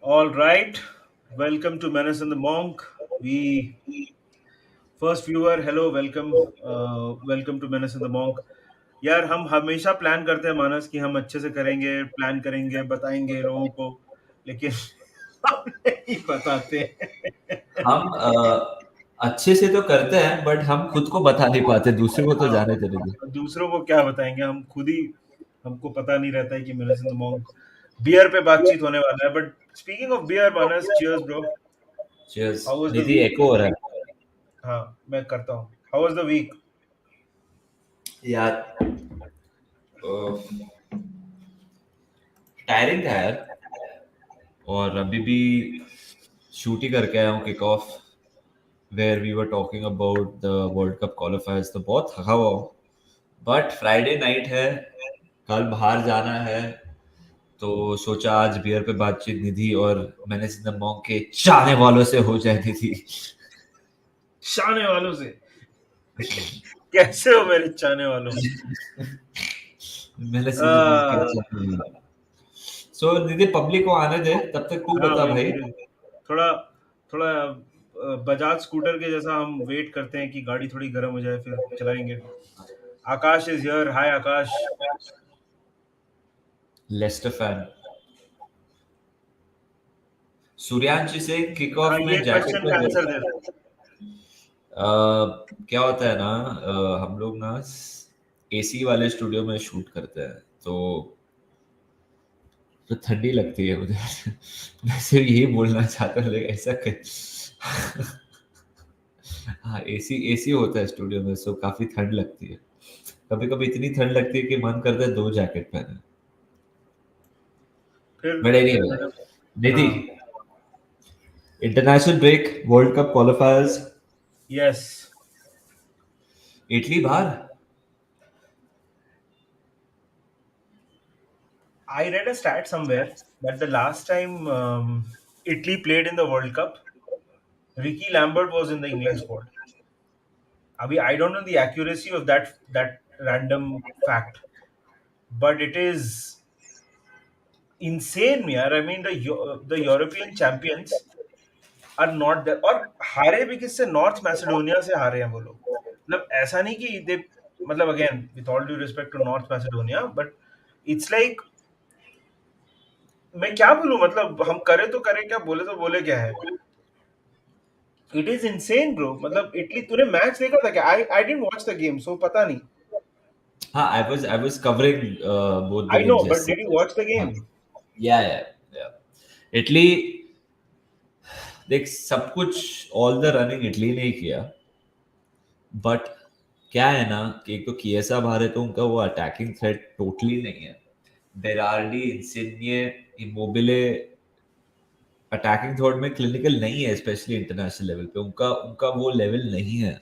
All right. Welcome to Menace and the Monk. We first viewer, hello, welcome to Menace and the Monk. यार हम हमेशा plan करते हैं मानस कि हम अच्छे से करेंगे, प्लान करेंगे, बताएंगे लोगों को, लेकिन हम नहीं बताते हैं। हम अच्छे से तो करते हैं बट हम खुद को बता नहीं पाते, दूसरों को तो हाँ, जाने चलेंगे। दूसरों को क्या बताएंगे, हम खुद ही हमको पता नहीं रहता है कि Manas in the monk beer पे बातचीत होने वाला है। But speaking of beer, Manas, cheers bro. Cheers. How was the Nidhi week? एको हो रहा है हाँ, मैं करता हूँ। How was the week? यार। टायरिंग था यार, और अभी भी शूट ही करके आया हूँ kick off, where we were talking about the world cup qualifiers. तो बहुत थका हुआ हूँ, बट फ्राइडे नाइट है, कल बाहर जाना है, तो सोचा आज बियर पे बातचीत निधि और मैंने सिंह मॉन्क के चाहने वालों से हो जाए। निधि, चाहने वालों से? कैसे हो मेरे चाहने वालों? मैंने सिंह मॉन्क के आ, चाहने वालों। सो निधि, पब्लिक को आने दे, तब तक तू हाँ बता भाई, भाई। मुझे थोड़ा थोड़ा बजाज स्कूटर के जैसा हम वेट करते हैं कि गाड़ी थोड़ी गर्म हो जाए फिर चलाएंगे। Akash is here. Hi Akash. Leicester fan Suryansh से किक हाँ, ऑफ ये में जैकेट क्वेश्चन पे का आंसर दे दो। क्या होता है ना, हम लोग ना एसी वाले स्टूडियो में शूट करते हैं, तो ठंडी लगती है मुझे। मैं सिर्फ यही बोलना चाहता हूँ, लेकिन ऐसा हाँ, एसी एसी होता है स्टूडियो में, सो काफी ठंड लगती है। कभी कभी इतनी ठंड लगती है कि मन करता है दो जैकेट पहने। फिर बट एनीवे, मतलब, निधि, हाँ। International break, World cup qualifiers, yes. Italy बाहर। I read a stat somewhere that the last time Italy played in the World Cup, Ricky Lambert was in the England squad. Abhi, I don't know the accuracy of that random fact, but it is insane, yaar. I mean, the European champions are not there. और हारे भी किससे? North Macedonia से हारे हैं वो लोग। मतलब ऐसा नहीं कि दे, मतलब again with all due respect to North Macedonia, but it's like, मैं क्या बोलूं, मतलब हम करे तो करे क्या, बोले तो बोले क्या है। It is insane bro. मतलब इटली, तूने मैच देखा था क्या? I didn't watch the game, so पता नहीं। हाँ, I was covering both the I know, games but did yesterday. You watch the हाँ, गेम? या या इटली, देख, सब कुछ ऑल द रनिंग इटली ने ही किया, बट क्या है ना कि एक तो किएसा बाहर है, तो उनका वो अटैकिंग थ्रेट टोटली नहीं है। बेरार्डी, इंसिग्ने, इमोबिले अटैकिंग थर्ड में क्लिनिकल नहीं है, स्पेशली इंटरनेशनल लेवल पे उनका उनका वो लेवल नहीं है।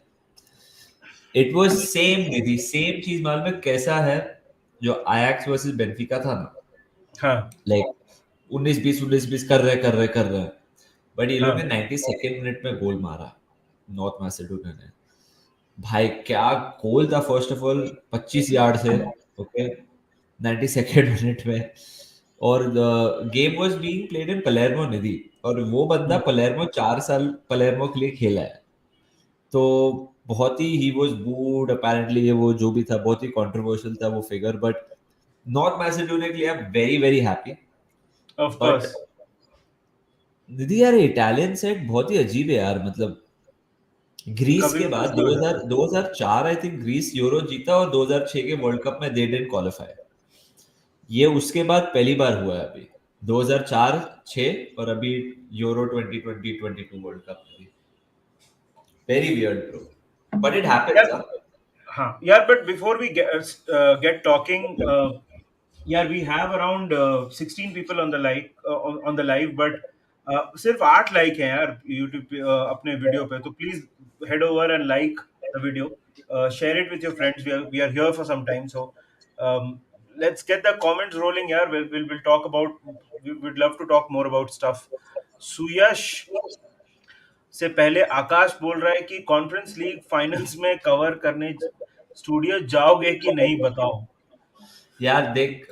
It was same Nidhi, same चीज मालूम है कैसा है, जो आयैक्स वर्सेस बेंफिका था ना, हाँ, लाइक 19-20 कर रहे, बट ये लोग ने हाँ, 92nd मिनट में गोल मारा, नॉर्थ मैसेडोनिया ने। भाई क्या गोल था! फर्स्ट ऑफ ऑल 25 यार्ड से, ओके, 92nd मिनट में। और game was being played in Palermo Nidhi, और वो बंदा हम्म, पलेर्मो 4 साल पलेर्मो के लिए खेला है। तो बहुत ही वाज बूड अपेरेंटली, ये वो जो भी था बहुत ही कंट्रोवर्शियल था वो फिगर, बट नॉर्थ मैसेडोनिया के लिए I am very very happy. Of but course. Nidhi यार, इटालियन सेट बहुत ही अजीब है यार, मतलब ग्रीस कभी के भी बाद कुछ भी हो जाता है। 2004 आई थिंक ग्रीस यूरो जीता, और 2006 के वर्ल्ड कप में दे डिडंट क्वालिफाई। ये उसके बाद पहली बार हुआ है अभी, 2004, 6, और अभी यूरो 2022 वर्ल्ड कप में भी। Very weird bro, but it happens. यार, हाँ यार, but before we get talking, यार we have around 16 people on the like, on the live, but सिर्फ 8 लाइक हैं यार यूट्यूब पे, अपने वीडियो पे। तो please head over and like the video, share it with your friends. We are here for some time, so let's get the comments rolling यार। Will talk about, we would love to talk more about stuff. Suyash से पहले आकाश बोल रहा है कि conference league finals में cover करने studio जाओगे कि नहीं, बताओ। यार देख,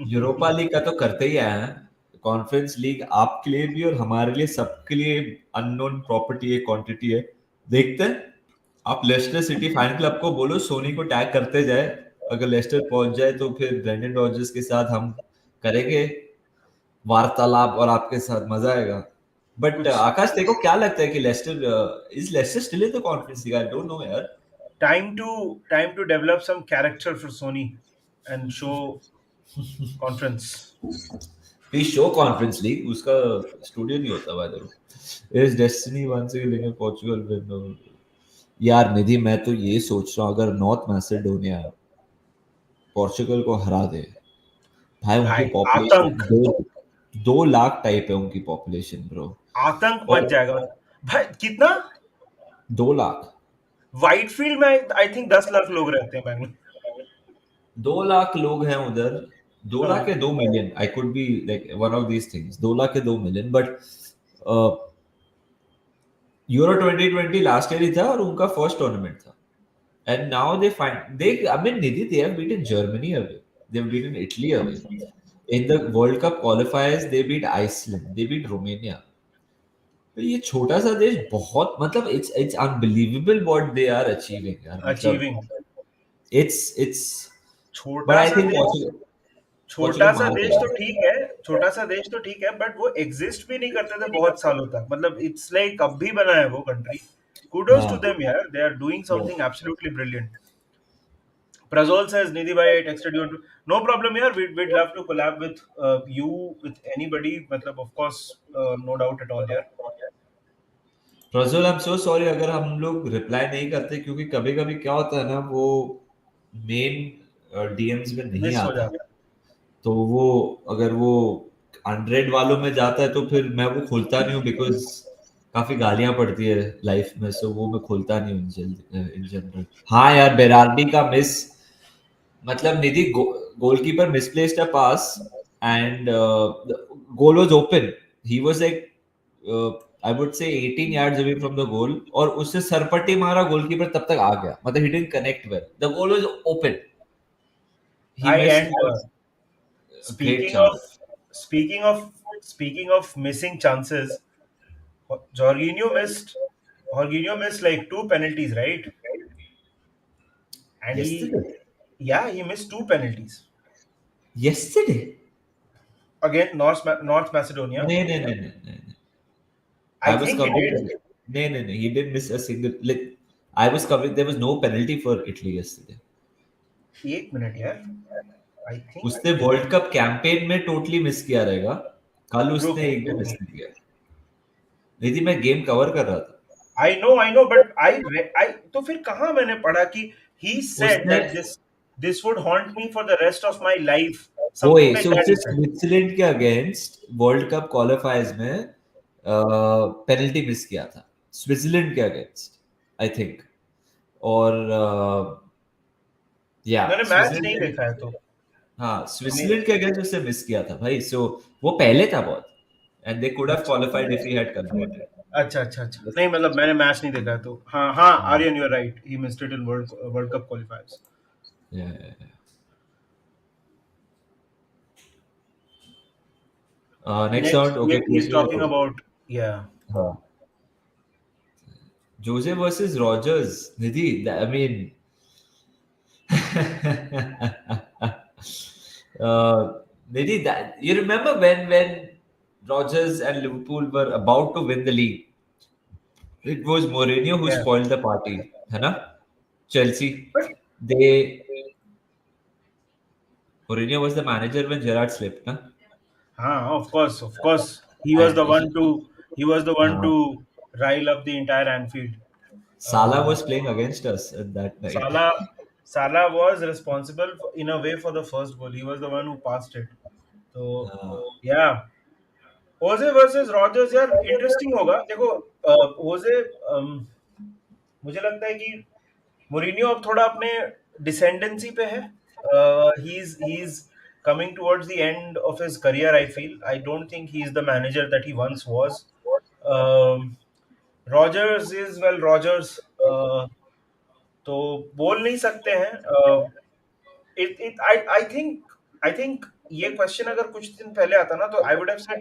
यूरोपा लीग का तो करते ही आए हैं, कॉन्फ्रेंस लीग आपके लिए भी और हमारे लिए सबके लिए अननोन प्रॉपर्टी है, क्वांटिटी है। देखते हैं। आप लेस्टर सिटी फैन क्लब को बोलो सोनी को टैग करते जाए। अगर लेस्टर पहुंच जाए तो फिर ब्रेंडन रॉजर्स के साथ हम करेंगे वार्तालाप और आपके साथ मजा आएगा। बट कुछ आकाश देखो क्या लगता है कि Leicester is Leicester still in the Conference League? I don't know यार। time to develop some character for Sony and show conference. भी शो कॉन्फ्रेंस लीग उसका स्टूडियो नहीं होता by the way. Is destiny once again Portugal win? यार निधि मैं तो ये सोच रहा हूँ अगर नॉर्थ मैसेडोनिया पोर्चुगल को हरा दे, भाई उनकी भाई पॉपुलेशन आतंक, 2 लाख टाइप है उनकी पॉपुलेशन ब्रो। आतंक और मच जाएगा भाई। कितना? 2 लाख, वाइटफील्ड में आई थिंक 10 लाख लोग रहते हैं बैंगलोर। 2 लाख लोग हैं उधर। 2 लाख या हाँ, 2 million, I could be like one of these things, 2 lakh या 2 million. But euro 2020 last year ही था और उनका फर्स्ट टूर्नामेंट था। And now they find they I mean Nidhi they have beaten Germany away, they have beaten Italy away. In the world cup qualifiers they beat Iceland, they beat Romania. तो ये छोटा सा देश बहुत मतलब it's unbelievable what they are achieving यार, मतलब achieving. It's but छोटा आई सा थिंक देश, पोर्चुगल छोटा पोर्चुगल सा मार देश तो देगा। ठीक है, छोटा सा देश तो ठीक है, बट वो एग्जिस्ट भी नहीं करते थे बहुत सालों तक। मतलब इट्स लाइक अब भी बना है वो कंट्री। kudos to हाँ। them यार, they are doing something absolutely brilliant. Prazol says Nidhi bhai texted you. No problem here. We'd love to collab with you, with anybody. Matlab, of course, no doubt at all here. Prajwal I am so sorry अगर हम लोग reply नहीं करते, क्योंकि कभी कभी क्या होता है ना वो मेन डीएम्स में नहीं मिस हो आता। जाता तो वो अगर वो 100 वालों में जाता है तो फिर मैं वो खोलता नहीं हूँ, बिकॉज काफी गालियां पड़ती है लाइफ में, सो वो मैं खोलता नहीं हूँ इन जनरल। हाँ यार बेरार्डी का मिस, मतलब Nidhi goalkeeper misplaced a pass and goal was open. He was like I would say 18 yards away from the goal, और उससे सरपट्टी मारा गोलकीपर तब तक आ गया, मतलब he didn't connect well, the goal was open. है ही भाई। Missed and a great speaking of chance. speaking of speaking of missing chances, Jorginho missed like two penalties, right? And he, Yesterday? yeah, he missed two penalties Yesterday? against North Macedonia. नहीं नहीं नहीं नहीं नहीं, I I was think he covering did. नहीं नहीं नहीं, he didn't miss a single, like I was covering, there was no penalty for Italy yesterday. एक minute यार, आई थिंक उसने वर्ल्ड कप कैंपेन में टोटली मिस किया रहेगा, कल रुक उसने रुक एक भी रुक मिस रुक। नहीं किया। निधि मैं गेम कवर कर रहा था। आई नो बट आई तो फिर कहाँ मैंने पढ़ा कि he said उसने that this would haunt me for the rest of my life, ओए something like सो that उसने he said. स्विट्जरलैंड के अगेंस्ट वर्ल्ड कप क्वालिफायर्स में पेनल्टी मिस किया था, स्विट्जरलैंड के अगेंस्ट आई थिंक। और या मैंने मैच स्विट्जरलैंड नहीं के, देखा है तो हाँ मैं, स्विट्जरलैंड के अगेंस्ट उसने मिस किया था भाई, सो वो पहले था बहुत, एंड दे कुड हैव अच्छा qualified if he had converted. अच्छा, नहीं मतलब मैंने मैच नहीं देखा है तो हाँ हाँ, हाँ, Aryan you are right, he missed it in world cup qualifiers. Next Next round okay he's talking about, yeah. हाँ, Jose versus Rodgers. Nidhi I mean Nidhi, that you remember when Rodgers and Liverpool were about to win the league, it was Mourinho who Yeah, spoiled the party, है ना? Chelsea, but they Mourinho was the manager when Gerrard slipped, na? हाँ, of course And he was the one uh, to rile up the entire Anfield. Salah uh, was playing against us at that night. Salah Salah was responsible for, in a way, for the first goal. He was the one who passed it. So Uh, yeah, ओजे versus Rogers यार interesting होगा। देखो ओजे, मुझे लगता है कि Mourinho अब थोड़ा अपने डिसेंडेंसी पे है। He is coming towards the end of his career. I feel, I don't think he is the manager that he once was. Rodgers is, well, Rodgers, तो बोल नहीं सकते हैं. It it I I think ये question अगर कुछ दिन पहले आता ना, तो I would have said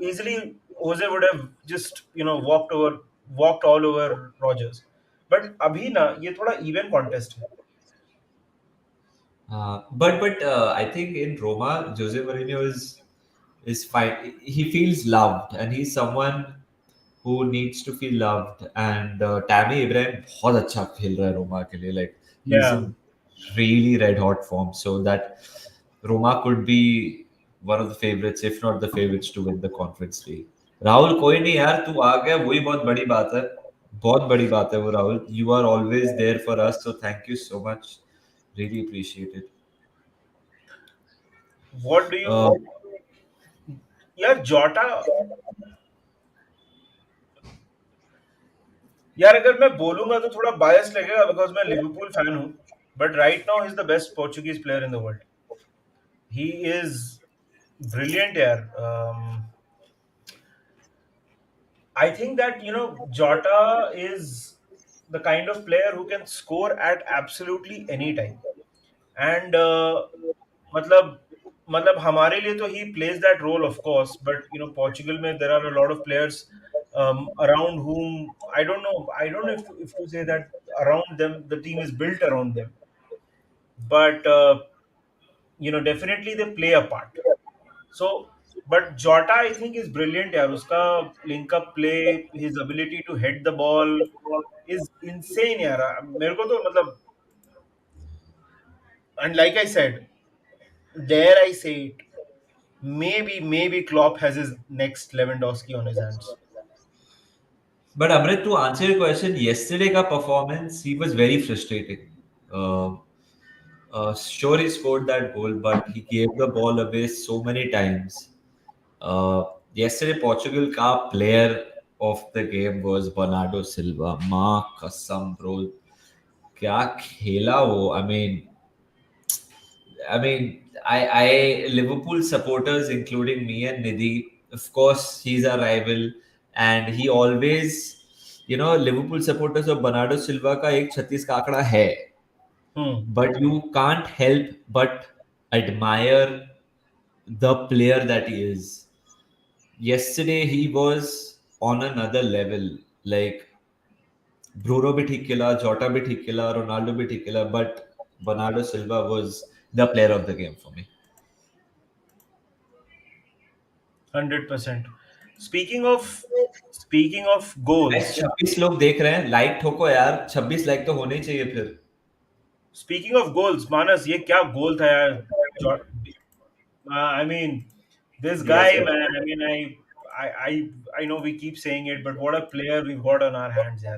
easily OJ would have just walked all over Rodgers. But अभी ना ये थोड़ा इवन कॉन्टेस्ट है. But I think in Roma, Jose Mourinho is fine. He feels loved, and he's someone who needs to feel loved. And Tammy Abraham बहुत अच्छा खेल रहा है रोमा के लिए. Like he's Yeah. in really red hot form, so that Roma could be one of the favorites, if not the favorites, to win the Conference League. Rahul कोई नहीं यार, तू आ गया वही बहुत बड़ी बात है. बहुत बड़ी बात है वो Rahul. You are always there for us, so thank you so much. Really appreciate it. What do Uh, you यार जोटा. यार अगर मैं बोलूंगा तो थोड़ा बायस लगेगा बिकॉज मैं लिवरपूल फैन हूँ. But right now is the best Portuguese player in the world. He is brilliant यार. I think that Jota is the kind of player who can score at absolutely any time. And मतलब मतलब हमारे लिए तो he plays that role of course, but Portugal में there are a lot of players around whom I don't know if to say that around them the team is built around them, but definitely they play a part. So, but Jota, I think, is brilliant. यार उसका link up play, his ability to head the ball is insane यार. मेरे को तो मतलब, and like I said, dare I say it, maybe Klopp has his next Lewandowski on his hands. but Amrit, to answer your question, yesterday ka performance, he was very frustrating. Uh, sure, he scored that goal, but he gave the ball away so many times. Yesterday, Portugal ka player of the game was Bernardo Silva. माँ कसम bro, क्या खेला वो. I Liverpool supporters, including me and Nidhi, of course, he's our rival, and he always, Liverpool supporters of Bernardo Silva का एक 36 का आंकड़ा है, Hmm. but you can't help but admire the player that he is. Yesterday, he was on another level. Like Bruno भी ठीक खेला, Jota भी ठीक खेला, Ronaldo भी ठीक खेला, but Bernardo Silva was the player of the game for me. 100%. Speaking of speaking of guys goals, 26 लोग देख रहे हैं, लाइक ठोको यार. 26 लाइक तो होने ही चाहिए फिर. Manas, ये क्या गोल था यार. Jo- I mean, this yes guy, yes. man. I mean, I know we keep saying it, but what a player we've got on our hands, yeah.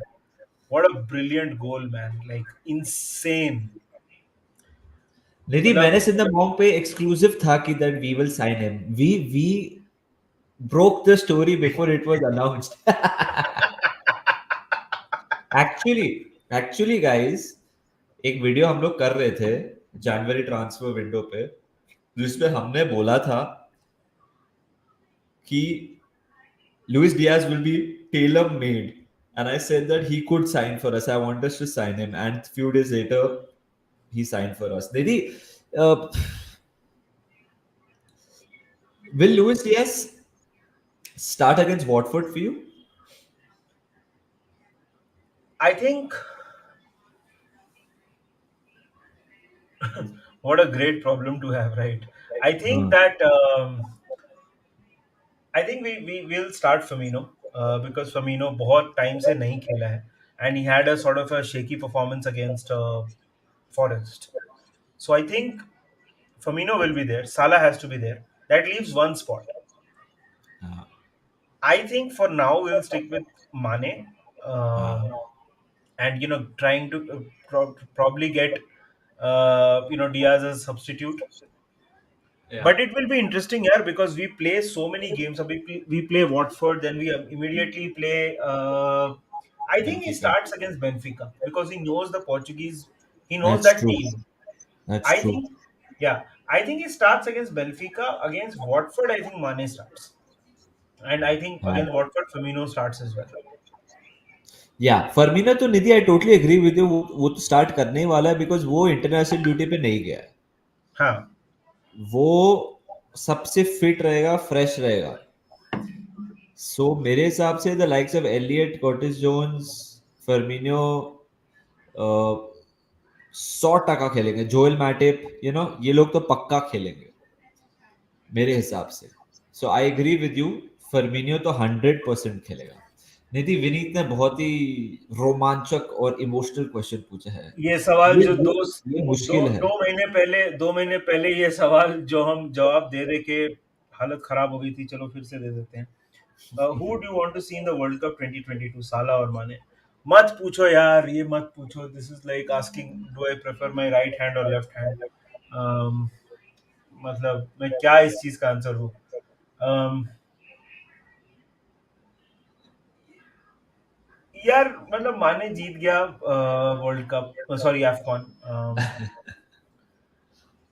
What a brilliant goal, man! Like insane. Nidhi, मतलब मैंने in the monk पे exclusive था कि that we will sign him. We broke the story before it was announced. Actually actually guys, एक video हम लोग कर रहे थे जनवरी ट्रांसफर विंडो पे, जिसपे हमने बोला था कि Luis Diaz will be tailor made. And I said that he could sign for us. I want us to sign him. And a few days later, he signed for us. Nidhi, uh, will Luis Diaz start against Watford for you? I think what a great problem to have, right? I think Uh, that I think we will start Firmino because Firmino बहुत time से नहीं खेला है, and he had a sort of a shaky performance against Forest. So I think Firmino will be there. Salah has to be there. That leaves one spot. uh, I think for now we'll stick with Mane, uh, and trying to probably get Diaz as substitute. yeah, But it will be interesting here because we play so many games. We play Watford, then we immediately play. I think he Benfica. starts against Benfica because he knows the Portuguese. He knows That's that true. team. That's I true. think, yeah, I think he starts against Benfica. Against Watford, I think Mane starts, and I think Uh, against Watford, Firmino starts as well. या Firmino तो Nidhi, I totally agree with you. वो तो start करने ही वाला है because वो international duty पे नहीं गया है. हाँ. वो सबसे फिट रहेगा, फ्रेश रहेगा। सो मेरे हिसाब से the likes of Elliott, Curtis Jones, Firmino 100% खेलेंगे। जोएल मैटिप, ये लोग तो पक्का खेलेंगे मेरे हिसाब से। सो आई एग्री विद यू, फर्मिनियो तो 100% खेलेगा। निधि, विनीत ने बहुत ही रोमांचक और इमोशनल क्वेश्चन पूछा है। ये सवाल ये जो ये, दो ये दो मुश्किल है। 2 महीने पहले, 2 महीने पहले ये सवाल जो हम जवाब दे दे के हालत खराब हो गई थी, चलो फिर से दे देते हैं। Who do you want to see in the world Cup 2022, साला और माने? मत पूछो यार, ये मत पूछो। This is like asking do I prefer my right hand और लेफ्ट हैंड। मतलब मैं क्या इस चीज का आंसर हूँ? um, यार मतलब माने जीत गया वर्ल्ड कप, सॉरी एफकॉन।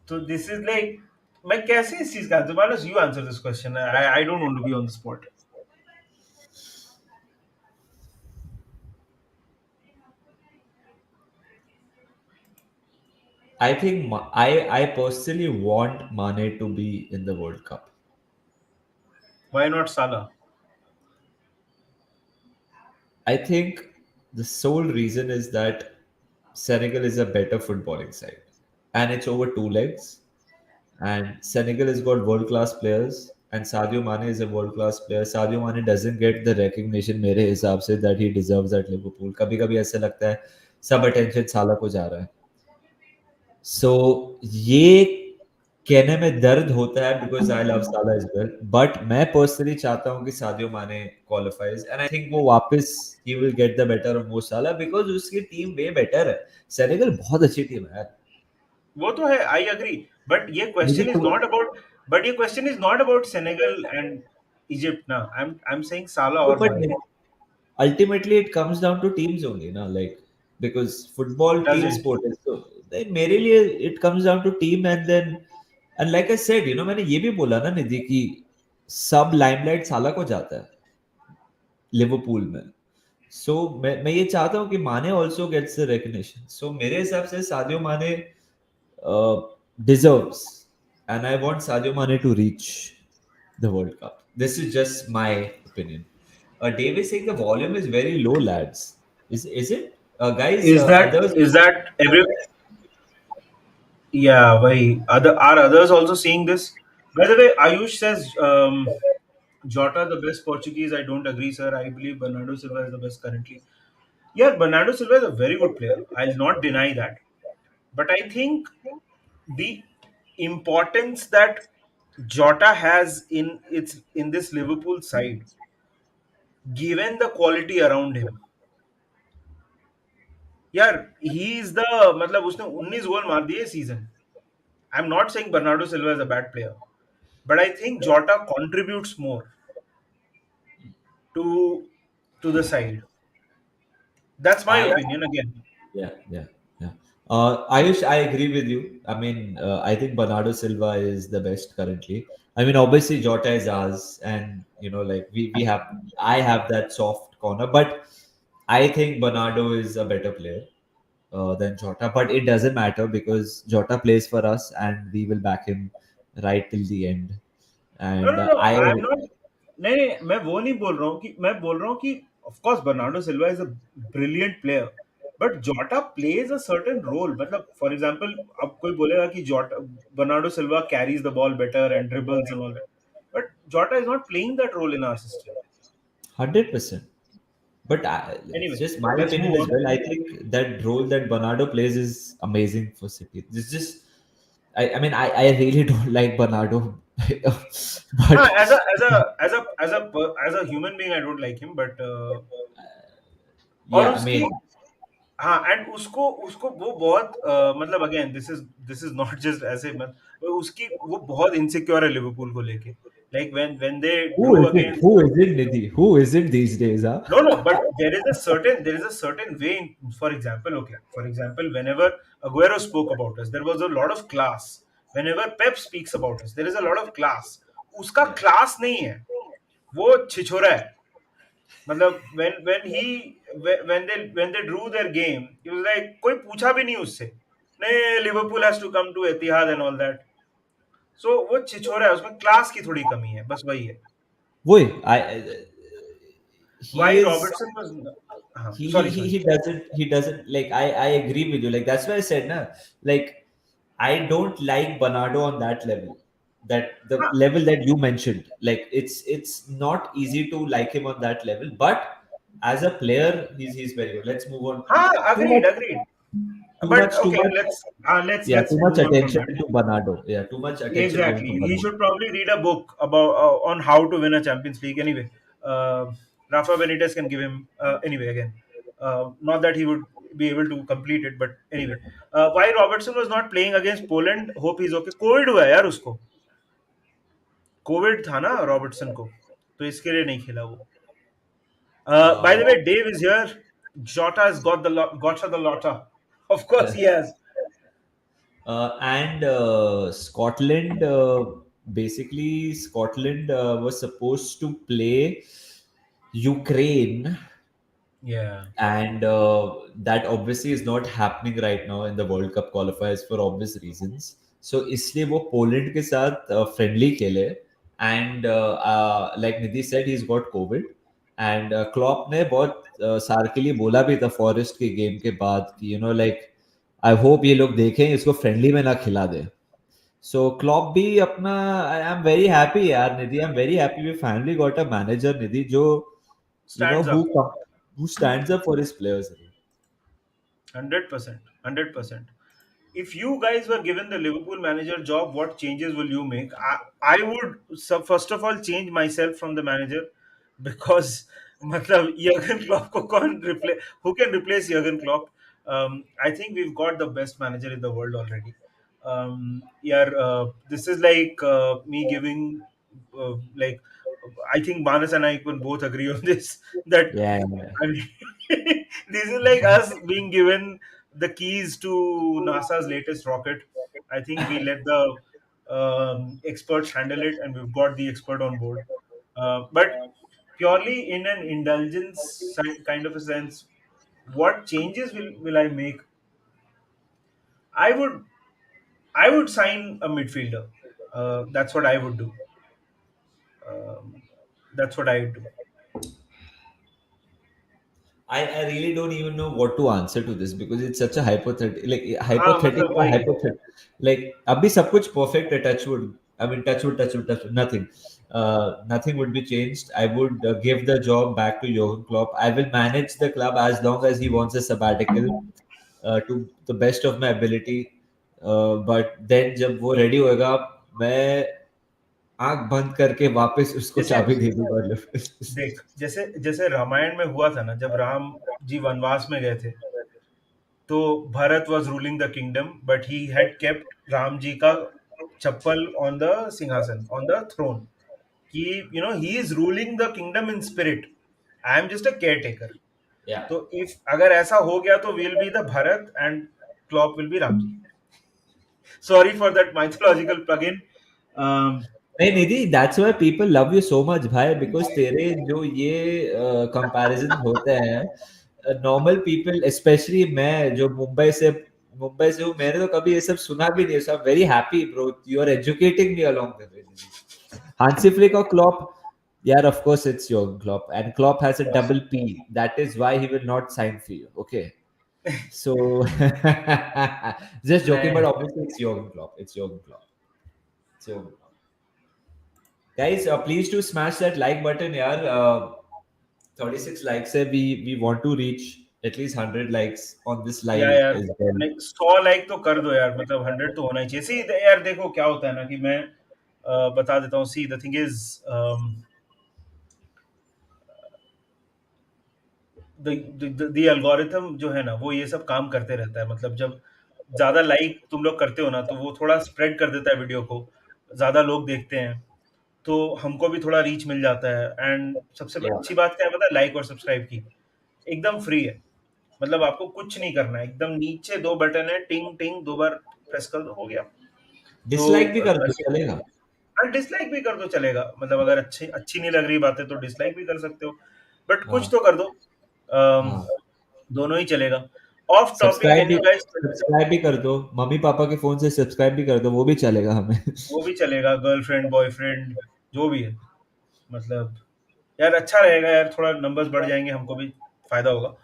तो दिस इज लाइक, मैं कैसे इस चीज का answer? Manas, you answer this question, I don't want to be on the spot. I think I personally want Mane to be in the World Cup. Why not साला? I think the sole reason is that Senegal is a better footballing side, and it's over two legs. And Senegal has got world class players, and Sadio Mane is a world class player. Sadio Mane doesn't get the recognition मेरे हिसाब से that he deserves at Liverpool. कभी कभी ऐसा लगता है सब attention साला को जा रहा है। सो ये कहने में दर्द होता है बिकॉज आई लव साला इज वेल, बट मैं पर्सनली चाहता हूँ कि सादियो माने क्वालिफाइज, एंड आई थिंक वो वापस he will get the better of मो साला बिकॉज उसकी टीम वे बेटर है। सेनेगल बहुत अच्छी टीम है यार। वो तो है, आई अग्री। बट ये मुझे क्वेश्चन इज तो नॉट अबाउट बट ये question is not about Senegal and Egypt ना। आई एम सेइंग साला और but Mane. Ultimately it comes down to teams only ना, like because football does team it? Sport है, तो मेरे लिए it comes down to team, and then and like I said, मैंने ये भी बोला ना निधि कि सब लाइमलाइट साला को जाता है लिवरपूल में। सो मैं ये चाहता हूँ कि Mane also gets the recognition. So मेरे हिसाब से Sadio Mane deserves, and I want Sadio Mane to reach the world Cup. This is just my opinion. David saying the volume is very low, lads. Is it? Guys, others. Is that every? Yeah, why are others also seeing this? By the way, Ayush says Jota the best Portuguese. I don't agree, sir. I believe Bernardo Silva is the best currently. Yeah, Bernardo Silva is a very good player. I'll not deny that. But I think the importance that Jota has in this Liverpool side, given the quality around him, यार ही is the, मतलब उसने 19 गोल मार दिए season. I am not saying Bernardo Silva is a bad player, but I think जोटा contributes more to the side. That's my I opinion again. Yeah, yeah, yeah. Ayush, I agree with you. I mean, I think Bernardo Silva is the best currently. I mean, obviously Jota is ours, and like we have, I have that soft corner, but I think Bernardo is a better player than Jota. But it doesn't matter because Jota plays for us, and we will back him right till the end. No, And no, no, I I am not. नहीं नहीं, मैं वो नहीं बोल रहा हूँ कि, मैं बोल रहा हूँ कि of course Bernardo Silva is a brilliant player, but Jota plays a certain role. मतलब फॉर एग्जांपल, अब कोई बोलेगा कि Jota, Bernardo Silva carries the ball better and dribbles and all that, but Jota is not playing that role in our system. 100%. But it's Anyway, just my let's opinion move as on. well. I think that role that Bernardo plays is amazing for City. It's just, I mean, I really don't like Bernardo, हाँ, but as a human being, I don't like him, but और yeah, I उसकी, mean, हाँ, and उसको उसको वो बहुत मतलब again this is not just ऐसे मत, उसकी वो बहुत इनसिक्योर है लिवरपूल को लेके। Like when they who Drew is it? Against, Who is it, Nidhi? Who is it these days? Huh? no, no, but there is a certain way in, for example, okay, for example, whenever Aguero spoke about us, there was a lot of class. Whenever Pep speaks about us, there is a lot of class. उसका Yeah. Class नहीं है, वो छिछोरा है। मतलब when they drew their game, it was like कोई पूछा भी नहीं उससे, नहीं Liverpool has to come to Etihad and all that. So वो छिछोरा है, उसमें क्लास की थोड़ी कमी है, बस वही है। वही he why is Robertson was, हाँ he he sorry he sorry. he doesn't like I agree with you, like that's why I said na, like I don't like Bernardo on that level, that the हाँ level that you mentioned, like it's not easy to like him on that level, but as a player he's very good. Let's move on. हाँ, too agreed much agreed. But too okay, much yeah, let's too much move on from attention that. to Bernardo, yeah, too much attention going to Exactly. He Bernardo. should probably read a book about on how to win a Champions League. Anyway, Rafa Benitez can give him anyway again. Not that he would be able to complete it, but anyway. Why Robertson was not playing against Poland? Hope he's okay. Covid हुआ है यार उसको, Covid था ना Robertson को, तो इसके लिए नहीं खेला वो। By uh, the way, Dave is here. Jota has got gotcha the lotta. Of course he has. and Scotland, basically, Scotland was supposed to play Ukraine, Yeah. and that obviously is not happening right now in the World Cup qualifiers for obvious reasons. So इसलिए वो Poland के साथ friendly खेले, and like Nidhi said, he's got COVID, and Klopp ने बहुत सार के लिए बोला भी था फॉरेस्ट के गेम के बाद कि like आई होप ये लोग देखें इसको फ्रेंडली में ना खिला दे. सो क्लॉप भी अपना, आई एम वेरी हैप्पी यार Nidhi, I am very happy we finally got a manager Nidhi जो Stands who up. who stands up for his players. 100%. 100%. If you guys were given the Liverpool manager job, what changes will you make? I would first of all change myself from the manager, because मतलब Jurgen Klopp को कौन replace, who can replace Jurgen Klopp? I think we've got the best manager in the world already. Yeah, this is like me giving like I think Manas and I can both agree on this, that Yeah, yeah. I mean, this is like us being given the keys to NASA's latest rocket. I think we let the experts handle it, and we've got the expert on board. But purely in an indulgence kind of a sense, what changes will I make? I would I would sign a midfielder. That's what I would do. Um, that's what I would do. I really don't even know what to answer to this because it's such a hypothetical, like हाँ मतलब वही। like abhi sab kuch perfect है, touch wood. I mean, touch wood, nothing. Nothing would be changed. I would give the job back to Jurgen Klopp. I will manage the club as long as he wants a sabbatical, to the best of my ability. But then जब वो ready होएगा, मैं आंख बंद करके वापस उसको जैसे चाबी दे दूंगा. देख, जैसे जैसे रामायण में हुआ था ना, जब राम जी वनवास में गए थे, तो Bharat was ruling the kingdom, but he had kept Ram ji का chappal on the sinhasan, on the throne, कि he is ruling the kingdom in spirit, I am just a caretaker. Yeah. तो इफ अगर ऐसा हो गया तो will be the Bharat and Klopp will be Ram ji. Sorry for that mythological plug in. नहीं Nidhi, that's why people love you so much भाई, because तेरे जो ये कंपैरिजन होते हैं, नॉर्मल पीपल स्पेशली मैं जो मुंबई से हूँ, मैंने तो कभी ये सब सुना भी नहीं. So I am very happy bro, you are educating me along the way Nidhi. Hansi Flick और क्लॉप, यार of course it's Jurgen Klopp, and Klopp has a double P, that is why he will not sign for you. Okay, so just joking, but नहीं obviously it's Jurgen Klopp, it's Jurgen Klopp, so guys, please to smash that like button yaar. 36 likes hai, we want to reach at least 100 likes on this या live यार, as well. नहीं 100 like तो कर दो यार, मतलब 100 तो होना ही चाहिए। सी यार देखो क्या होता है ना, कि मैं बता देता हूँ। See the thing is the algorithm जो है ना, वो ये सब काम करते रहता है। मतलब जब ज्यादा लाइक तुम लोग करते हो ना, तो वो थोड़ा स्प्रेड कर देता है वीडियो को, ज्यादा लोग देखते हैं, तो हमको भी थोड़ा रीच मिल जाता है। एंड सबसे Yeah. अच्छी बात क्या है पता है, लाइक और सब्सक्राइब की, एकदम फ्री है। मतलब आपको कुछ नहीं करना है, एकदम नीचे दो बटन है, टिंग टिंग, दो बार प्रेस कर दो, हो गया। तो डिसलाइक भी कर दो चलेगा. डिसलाइक भी कर दो चलेगा, मतलब अगर अच्छी अच्छी नहीं लग रही बातें तो डिसलाइक भी कर सकते हो, बट कुछ हाँ. तो कर दो। अम, हाँ. दोनों ही चलेगा। ऑफ टॉपिक, सब्सक्राइब कैन भी यू गाइस, सब्सक्राइब भी कर दो, मम्मी पापा के फोन से सब्सक्राइब भी कर दो, वो भी चलेगा हमें। वो भी चलेगा, गर्लफ्रेंड बॉयफ्रेंड जो भी है, मतलब यार अच्छा रहेगा यार, थोड़ा नंबर्स बढ़ जाएंगे, हमको भी फायदा होगा।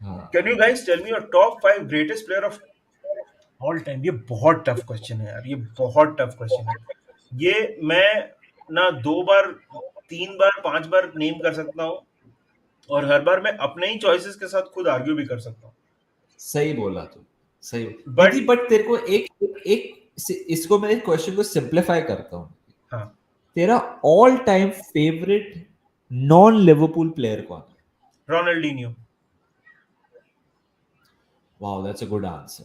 हाँ, can you guys tell me your top 5 greatest player of all time? ये बहुत टफ क्वेश्चन है यार, ये बहुत टफ क्वेश्चन है। ये मैं ना 2 बार, 3 बार, 5 बार नेम कर सकता हूँ, और हर बार मैं अपने ही चॉइसेस के साथ खुद आर्ग्यू भी कर सकता हूँ। सही बोला तू, सही बट निधि। बट तेरे को इसको मैं क्वेश्चन को सिंप्लीफाई करता हूँ। हाँ, तेरा all time favourite non Liverpool player कौन है? Ronaldinho. Wow, that's a good answer.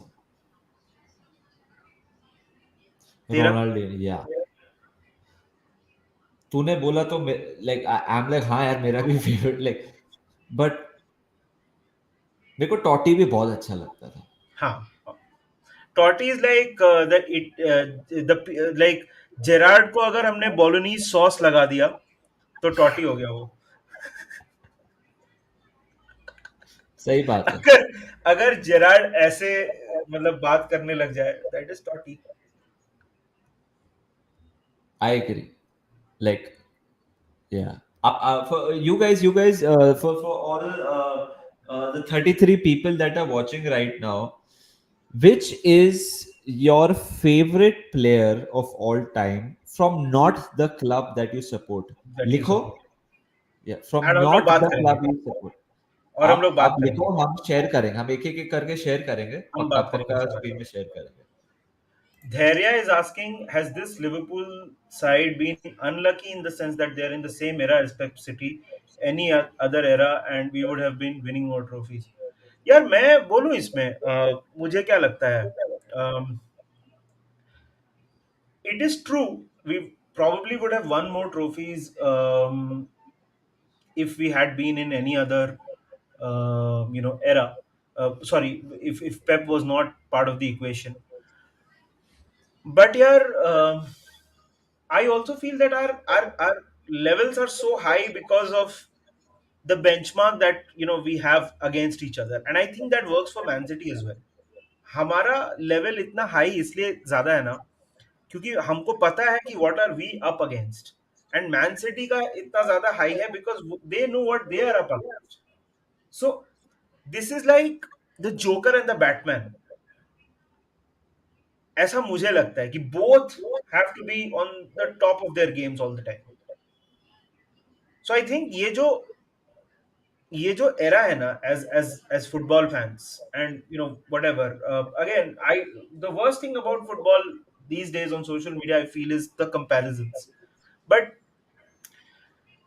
तेरा? रोनाल्डो, या तूने बोला तो लाइक आई एम लाइक हाँ यार, मेरा भी फेवरेट लाइक, बट मेरे को टॉटी भी बहुत अच्छा लगता था। हाँ, Totti is like the it the like Gerrard को अगर हमने बोलोनीज सॉस लगा दिया तो टॉटी हो गया वो। सही बात है। अगर अगर जेरार्ड ऐसे मतलब बात करने लग जाए, that is Totti. I agree, like yeah. For you guys, for all the 33 people that are watching right now, which is your favorite player of all time from not the club that you support? That you लिखो, support, yeah, from and हम लोग not बात the करेंगे, club you support. और हम लोग आप बात करेंगे, लिखो, हम शेयर करेंगे, हम एक एक करके शेयर करेंगे, हम पक्का बात करेंगे पक्का इसके बारे स्क्रीन में। में शेयर करेंगे। Dhairya is asking, has this Liverpool side been unlucky in the sense that they are in the same era as Pep City, any other era, and we would have been winning more trophies? यार मैं बोलूं इसमें, मुझे क्या लगता है, it is true we probably would have won more trophies if we had been in any other era. Sorry, if Pep was not part of the equation. But yeah, I also feel that our levels are so high because of the benchmark that we have against each other, and I think that works for Man City as well. हमारा level इतना high इसलिए ज्यादा है ना, क्योंकि हमको पता है कि what are we up against, and Man City का इतना ज्यादा हाई है because they know what they are up against. So this is like the Joker and the Batman. ऐसा मुझे लगता है कि both have to be on the top of their games all the time. So I think ये जो era है ना, as football fans, and whatever, again I the worst thing about football these days on social media I feel is the comparisons. But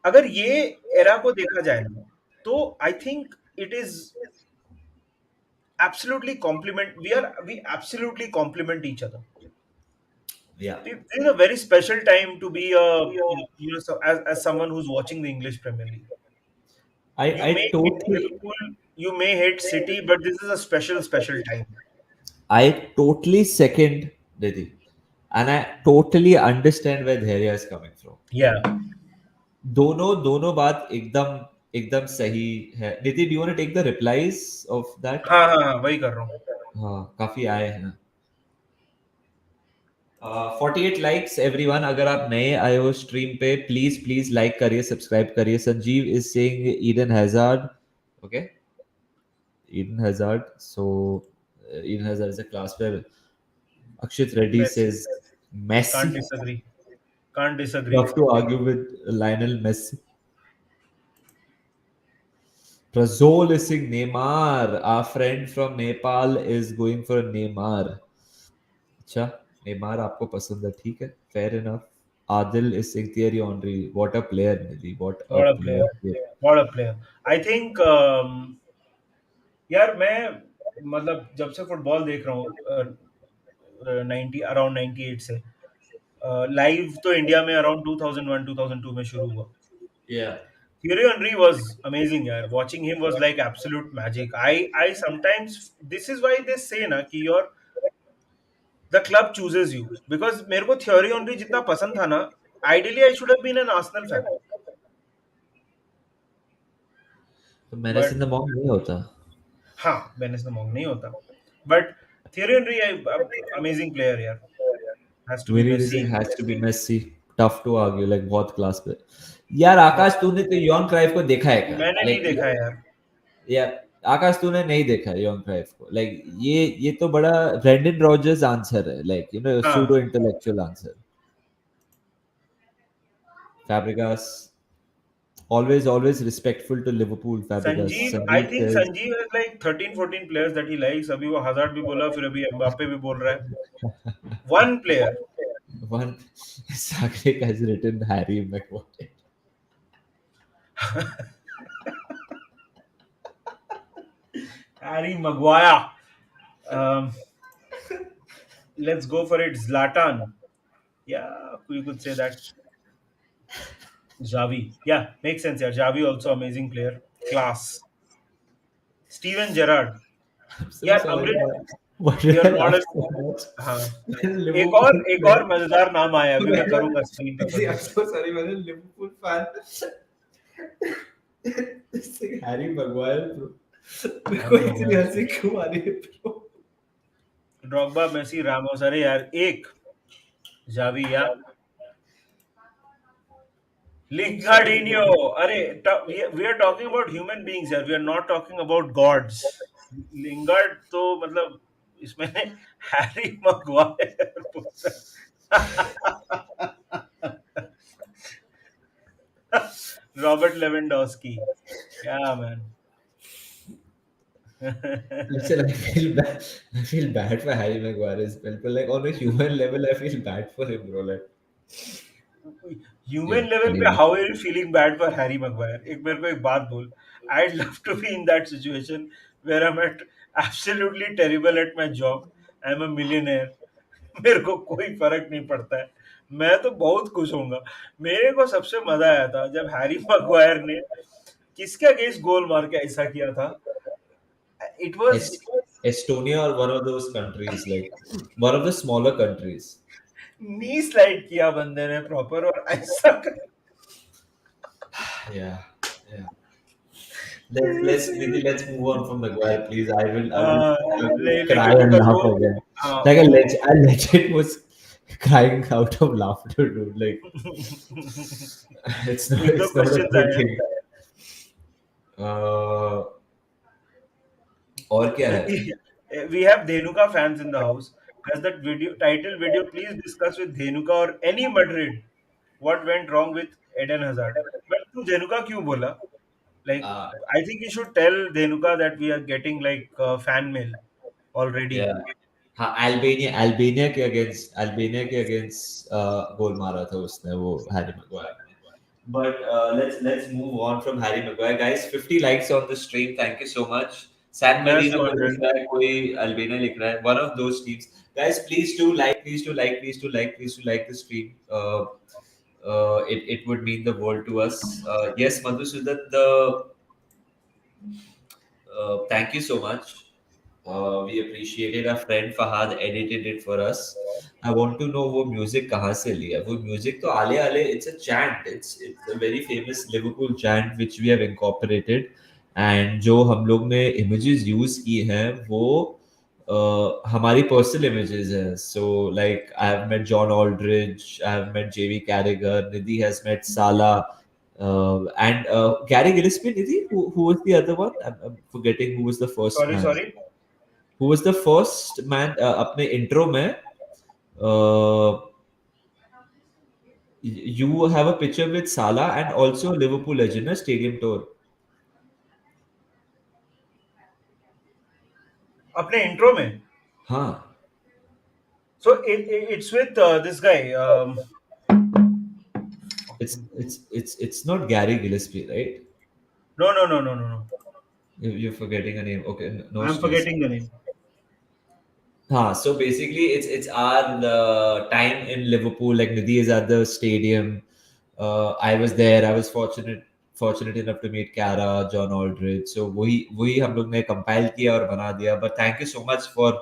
अगर ये era को देखा जाए ना, तो I think it is absolutely complement we absolutely complement each other. Yeah, This is a very special time to be so as someone who's watching the English Premier League. You I may hate totally Liverpool, you may hate City, but this is a special time. I totally second Didi, and I totally understand where Dhairya is coming from. Yeah. दोनों दोनों बात एकदम एकदम सही है। Nidhi, do you want to take the replies of that? हाँ हाँ हाँ, वही कर रहा हूँ. हाँ, काफी आए हैं। 48 लाइक्स एवरीवन। अगर आप नए आए हो स्ट्रीम पे, प्लीज प्लीज लाइक करिए, सब्सक्राइब करिए। Sanjeev is saying Eden hazard. Okay, Eden hazard, so Eden hazard is a class player. Akshit Reddy Messi. says Messi. Can't disagree. Can't disagree. Tough to argue with Lionel Messi. Prazol is saying Neymar. Our friend from Nepal is going for Neymar. अच्छा, Neymar आपको पसंद है, ठीक है, fair enough. Adil is saying Thierry Henry. What a player, Nidhi. What a What a player. player. What a player. I think यार मैं मतलब जब से फुटबॉल देख रहा हूँ 90 अराउंड 98 से, लाइव तो इंडिया में अराउंड 2001 2002 में शुरू हुआ. Yeah. Thierry Henry was amazing यार. Watching him was like absolute magic. I sometimes, this is why they say ना कि your the club chooses you, because मेरे को Thierry Henry जितना पसंद था ना, ideally I should have been an Arsenal fan, तो Menace but in the Monk नहीं होता। हाँ, Menace the Monk नहीं होता, but Thierry Henry amazing player यार, has to be मेरी वजह से Messi. Has to be Messi. Tough to argue, like बहुत क्लास पे. यार आकाश, तूने तो यॉन क्राइफ को देखा है क्या? मैंने नहीं लाइक, देखा है यार. यार आकाश, तूने नहीं देखा है यॉन क्राइफ को? लाइक ये तो बड़ा ब्रेंडन रॉजर्स आंसर है, लाइक यू नो हाँ, pseudo intellectual answer. Fabregas, always respectful to Liverpool. Fabregas, Sanjeev, I Sanjeev think says Sanjeev has like 13-14 players that he likes. अभी वो हजार्ड भी बोला, फिर अभी एम्बापे भी बोल रहा है. One player. one. Sakrik has written Harry Maguire. Harry Maguire. um, let's go for it. Zlatan. Yeah, you could say that. Xavi. Yeah, makes sense. Yeah, Xavi also amazing player. Class. Steven Gerrard. I'm so यार sorry, Amrit, but did you're I not laugh a. so much हाँ, when एक और Liverpool मजेदार नाम आया, अभी मैं fan? करूंगा स्क्रीन पे See, I'm पढ़ना. so sorry, when a Liverpool fan. This thing, Harry Maguire, bro. मेरे को हैरी इतनी मगवाया. हंसी क्यों आ रही है bro? Drogba, Messi, Ramos. अरे यार एक जावी या Sorry, bro. लिंगार्डिनियो. अरे we are talking about human beings here, we are not talking about gods. Lingard तो मतलब इसमें हैरी मगवायर बोलता है. Robert Lewandowski. क्या man. Listen, I feel bad. I feel bad for Harry Maguire as well, but like on a human level, I feel bad for him, bro. Like, yeah, human level पे anyway. How are you feeling bad for Harry Maguire? एक मेरे को एक बात बोल. I love to be in that situation where I am at absolutely terrible at my job. I am a millionaire. मेरे को कोई फर्क नहीं पड़ता है. मैं तो बहुत खुश होऊंगा. मेरे को सबसे मजा आया था जब हैरी मैग्वायर ने किसके अगेंस्ट गोल मार के ऐसा किया था. It was Est- Estonia or one of those countries, like one of the smaller countries. Knee slide किया बंदे ने प्रॉपर और ऐसा Yeah, yeah. Let's Nidhi, let's move on from Maguire, please. I will cry लेकिन and पर laugh वो. again. हाँ, Like वो. I legit was crying out of laughter, dude. Like एक दो it's not a questions good आए हैं. thing. Uh, और क्या है? We have Dhenuka fans in the house. As that video title video, please discuss with Dhenuka or any Madrid what went wrong with Eden Hazard. But तू Dhenuka क्यों बोला? Like, Uh, I think you should tell Dhenuka that we are getting like fan mail already. yeah. हाँ, Albania के against गोल मारा था उसने, वो Harry Maguire ने. But let's move on from Harry Maguire, guys. 50 likes on the stream. Thank you so much. San मैं Marino समझ कोई रहा लिख रहा है, कोई Albania लिख रहा है. One of those teams. Guys, please do like, please do like, please do like, please do like the stream. It would mean the world to us. Yes, Madhusudan, thank you so much. We appreciated. Our friend Fahad edited it for us. I want to know वो music कहाँ से लिया? वो music तो आले आले, it's a chant. It's a very famous Liverpool chant which we have incorporated. And जो हम लोग ने images use की हैं वो हमारी personal images हैं. So like I have met John Aldridge, I have met JV Carragher, Nidhi has met Salah. And Gary Gillespie, Nidhi, who was the other one? I'm forgetting who was the first sorry, man. sorry. Who was the first man अपने intro में uh, you have a picture with Salah and also Liverpool legend stadium tour. अपने intro में. हाँ, So it's with this guy. it's not Gary Gillespie, right? No, no, no, no, no, no. You're forgetting a name. Okay, no I'm stress. forgetting the name. So basically, it's our time in Liverpool. Like Nidhi is at the stadium. I was there. I was fortunate enough to meet Kara, John Aldridge. So वही हम लोग ने compile किया और बना दिया. But thank you so much for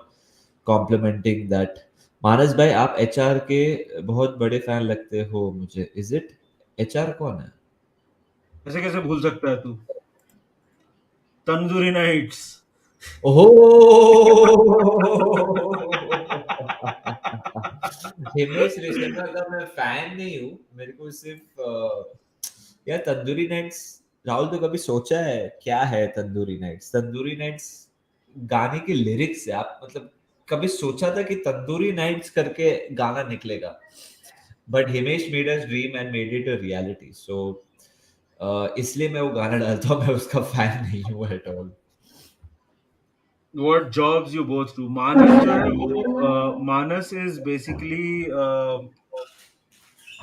complimenting that. मानस भाई, आप HR के बहुत बड़े फैन लगते हो मुझे. Is it? HR कौन है? ऐसे कैसे भूल सकता है तू? तंदूरी नाइट्स. हिमेश रेशमिया का मैं फैन नहीं हूँ, मेरे को सिर्फ यार तंदूरी नाइट्स, राहुल तो कभी सोचा है क्या है तंदूरी नाइट्स? तंदूरी नाइट्स गाने के लिरिक्स है, आप मतलब कभी सोचा था कि तंदूरी नाइट्स करके गाना निकलेगा? But Himesh made us dream and made it a reality, so इसलिए मैं वो गाना डालता हूँ, मैं उसका फैन नहीं हूँ at all. What jobs you both do? मानस जो है वो मानस is basically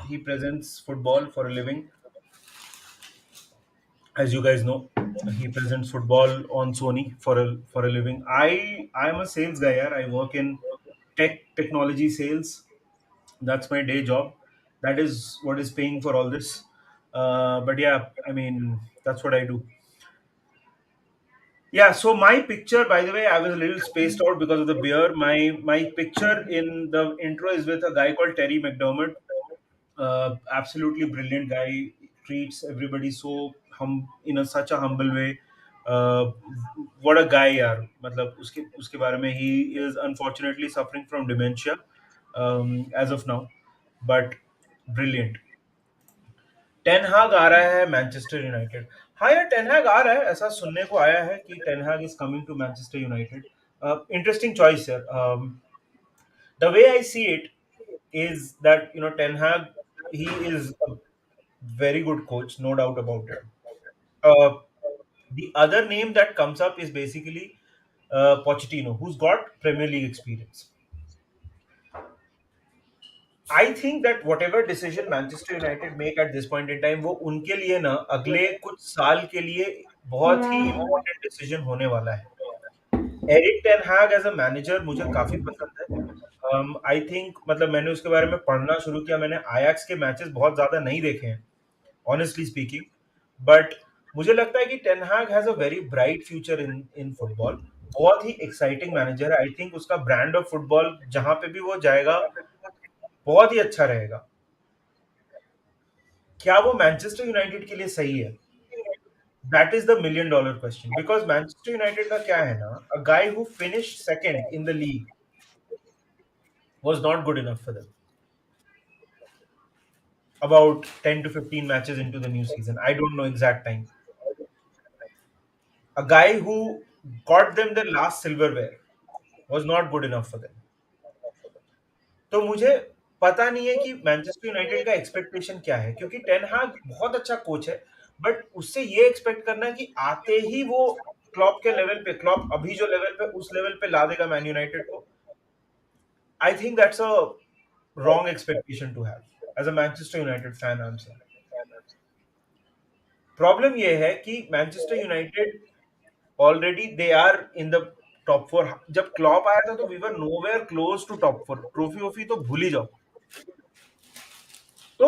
he presents football for a living. As you guys know, he presents football on Sony for a living. I'm a sales guy. Yeah, I work in technology sales. That's my day job. That is what is paying for all this. But yeah, I mean that's what I do. Yeah. So my picture, by the way, I was a little spaced out because of the beer. My picture in the intro is with a guy called Terry McDermott. Absolutely brilliant guy, treats everybody so in a such a humble way. uh, what a guy यार, मतलब उसके उसके बारे में, he is unfortunately suffering from dementia as of now, but brilliant. Ten हाग आ रहा है Manchester United. हाँ यार, टेन हाग आ रहा है, ऐसा सुनने को आया है कि ten Hag is coming to Manchester United. Interesting choice है। The way I see it is that Ten Hag, he is a very good coach, no doubt about it. Uh, the other name that comes up is basically Pochettino, who's got Premier League experience. I think that whatever decision Manchester United make at this point in time, वो उनके लिए ना अगले कुछ साल के लिए बहुत ही important decision होने वाला है। Erik ten Hag as a manager मुझे काफी पसंद है। आई थिंक, मतलब मैंने उसके बारे में पढ़ना शुरू किया, मैंने आयाक्स के मैचेस बहुत ज्यादा नहीं देखे हैं, ऑनेस्टली स्पीकिंग, बट मुझे लगता है कि ten Hag has a very bright future in in football. बहुत ही एक्साइटिंग मैनेजर है। आई थिंक उसका ब्रांड ऑफ फुटबॉल जहां पे भी वो जाएगा बहुत ही अच्छा रहेगा। क्या वो मैनचेस्टर यूनाइटेड के लिए सही है? That is the million dollar question, because Manchester United का क्या है ना, a guy who finish second in the league was not good enough for them about 10 to 15 matches into the new season. I don't know exact time. A guy who got them their last silverware was not good enough for them. तो मुझे पता नहीं है कि Manchester United का expectation क्या है, क्योंकि टेन हाग बहुत अच्छा कोच है, बट उससे ये एक्सपेक्ट करना कि आते ही वो क्लॉप के लेवल पे, क्लॉप अभी जो लेवल पे उस लेवल पे ला देगा मैन यूनाइटेड को, I think that's a wrong expectation to have as a Manchester United fan. I am saying problem ये है कि Manchester United already they are in the top four. जब क्लॉप आया था तो we were nowhere close to top four. Trophy वॉफी तो भूल ही जाओ। तो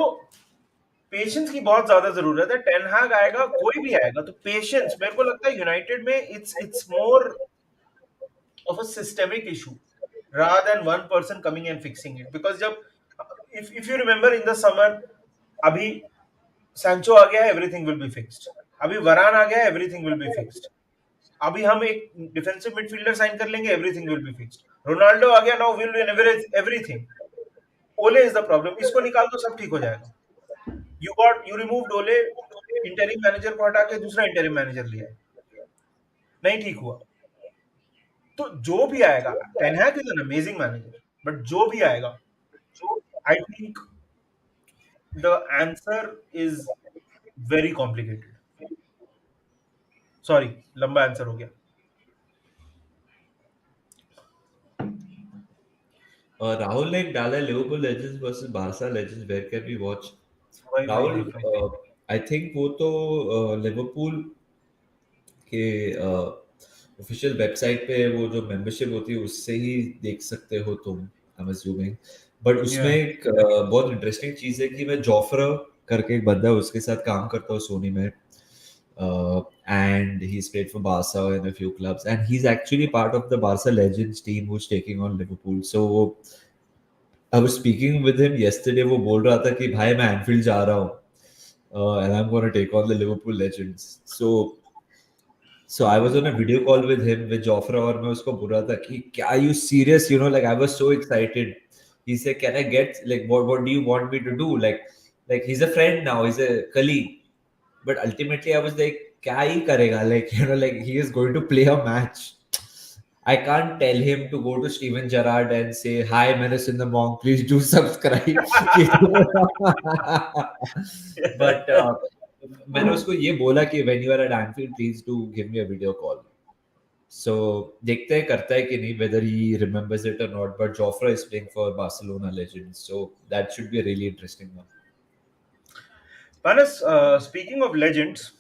पेशेंस की बहुत ज्यादा जरूरत है। टेन हैग आएगा, कोई भी आएगा, तो पेशेंस मेरे को लगता है यूनाइटेड में it's more of a systemic issue rather than one person coming and fixing it, because जब if you remember in the summer, अभी सैंचो आ गया, एवरीथिंग विल बी फिक्स्ड। अभी वरान आ गया, एवरीथिंग विल बी फिक्स्ड। अभी हम एक डिफेंसिव मिडफील्डर साइन कर लेंगे, everything will be fixed. Ronaldo आ गया, now will be everything. Ole is the problem, इसको निकाल दो सब ठीक हो जाएगा। You removed Ole, interim manager को हटा के दूसरा इंटरिम मैनेजर लिया, नहीं ठीक हुआ। तो जो भी आएगा, ten Hag is an amazing manager, but जो भी आएगा, I think the answer is very complicated. Sorry, लंबा आंसर हो गया। राहुल ने एक डाला Liverpool legends versus Barca legends, where can we watch? वही वही राहुल, देख रहा हूँ। आई थिंक वो तो लिवरपूल के ऑफिशियल वेबसाइट पे वो जो मेंबरशिप होती है उससे ही देख सकते हो तुम, आई एम अज्यूमिंग। बट उसमें या एक बहुत इंटरेस्टिंग चीज है कि मैं जोफ्रा करके एक बंदा है, उसके साथ काम करता हूँ सोनी में, and he's played for Barca in a few clubs, and he's actually part of the Barca Legends team who's taking on Liverpool. So I was speaking with him yesterday. वो बोल रहा था कि भाई मैं एनफील्ड जा रहा हूँ, and I'm going to take on the Liverpool Legends. So So I was on a video call with him with Jofra और मैं उसको बोल रहा था कि क्या are you serious, you know, like I was so excited. He said, can I get, like, what do you want me to do, like he's a friend now, he's a colleague, but ultimately I was like, क्या ही करेगा, like, you know, like he is going to play a match. I can't tell him to go to Steven Gerrard and say, "Hi, Menace in the Monk, please do subscribe." But मैंने उसको ये बोला कि when you are at Anfield, please do give me a video call. So देखते हैं करता है कि नहीं, whether he remembers it or not. But Joffre is playing for Barcelona Legends, so that should be a really interesting one. Manas, speaking of legends,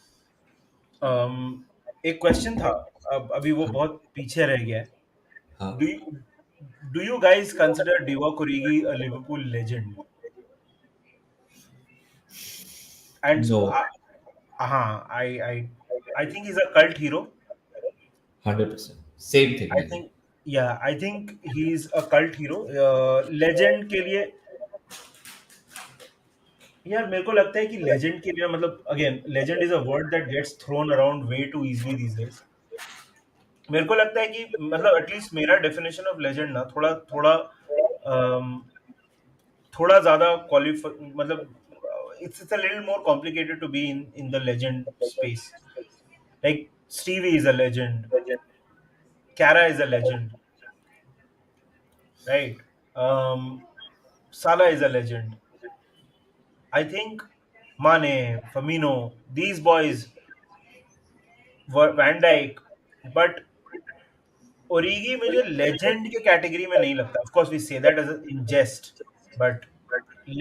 एक question था, अब अभी वो हाँ, बहुत पीछे रह गया है. हाँ, do do you guys consider Divock Origi a Liverpool legend? And no, I think he's a cult hero. 100%. Same thing, I I think. think, yeah, I think he's a cult hero. Legend के लिए, यार मेरे को लगता है कि legend के लिए, मतलब अगेन legend is a word that gets thrown around way too easily these days. मेरे को लगता है कि मतलब एटलीस्ट मेरा डेफिनेशन ऑफ लेजेंड ना थोड़ा थोड़ा अम, थोड़ा ज्यादा क्वालिफाई, मतलब it's a little more complicated to be in the legend space. Like Stevie is a legend, Kara is a legend, right? um Salah is a legend. I think Mane, Firmino, these boys were Van Dijk, but Origi मुझे legend के category में नहीं लगता. Of course, we say that as in jest, but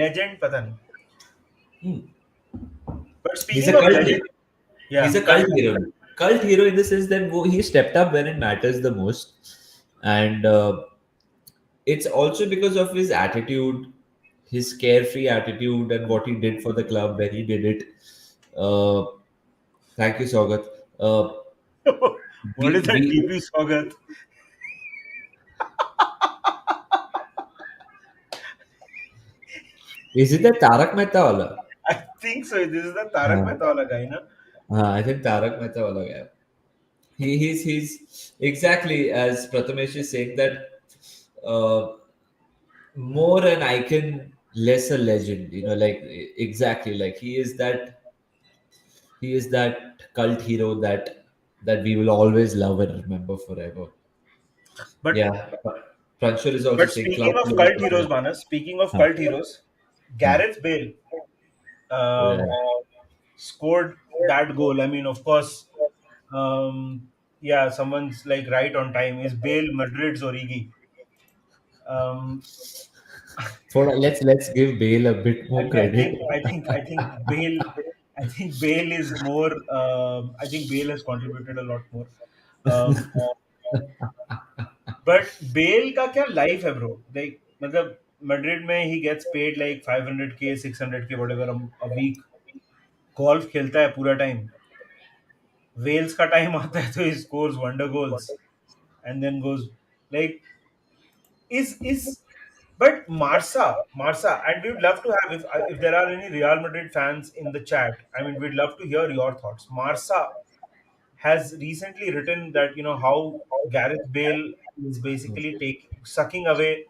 legend पता नहीं. Hmm. But He's speaking a of cult hero. legend, He's yeah, a cult hero. Cult hero in the sense that he stepped up when it matters the most, and it's also because of his attitude, his carefree attitude, and what he did for the club when he did it. Uh, Thank you, Saugat. Uh, what is that we DP Swagat? is it the Tarak Mehta wala? I think so. This is the Tarak हाँ, Mehta wala guy, na? I think Tarak Mehta wala guy. He's exactly as Prathamesh is saying that uh, more an icon, less a legend. You know, like exactly like he is that cult hero that we will always love and remember forever. But Yeah, Pranshul is also but saying speaking club of players. cult heroes, Manas, speaking of Huh, cult heroes, huh. Gareth Bale Oh yeah. scored that goal. I mean, of course, yeah, someone's like right on time. Is Bale Madrid's Origi? Um, Let's give Bale a bit more credit. I think Bale, I think Bale is more. I think Bale has contributed a lot more. Um, but Bale का क्या life है, bro? Like, मतलब Madrid में he gets paid like 500K, 600K, whatever a week. Golf खेलता है पूरा time. Wales का time आता है तो he scores wonder goals and then goes like is but Marsa, and we'd love to have, if there are any Real Madrid fans in the chat, I mean, we'd love to hear your thoughts. Marsa has recently written that, how Gareth Bale is basically sucking away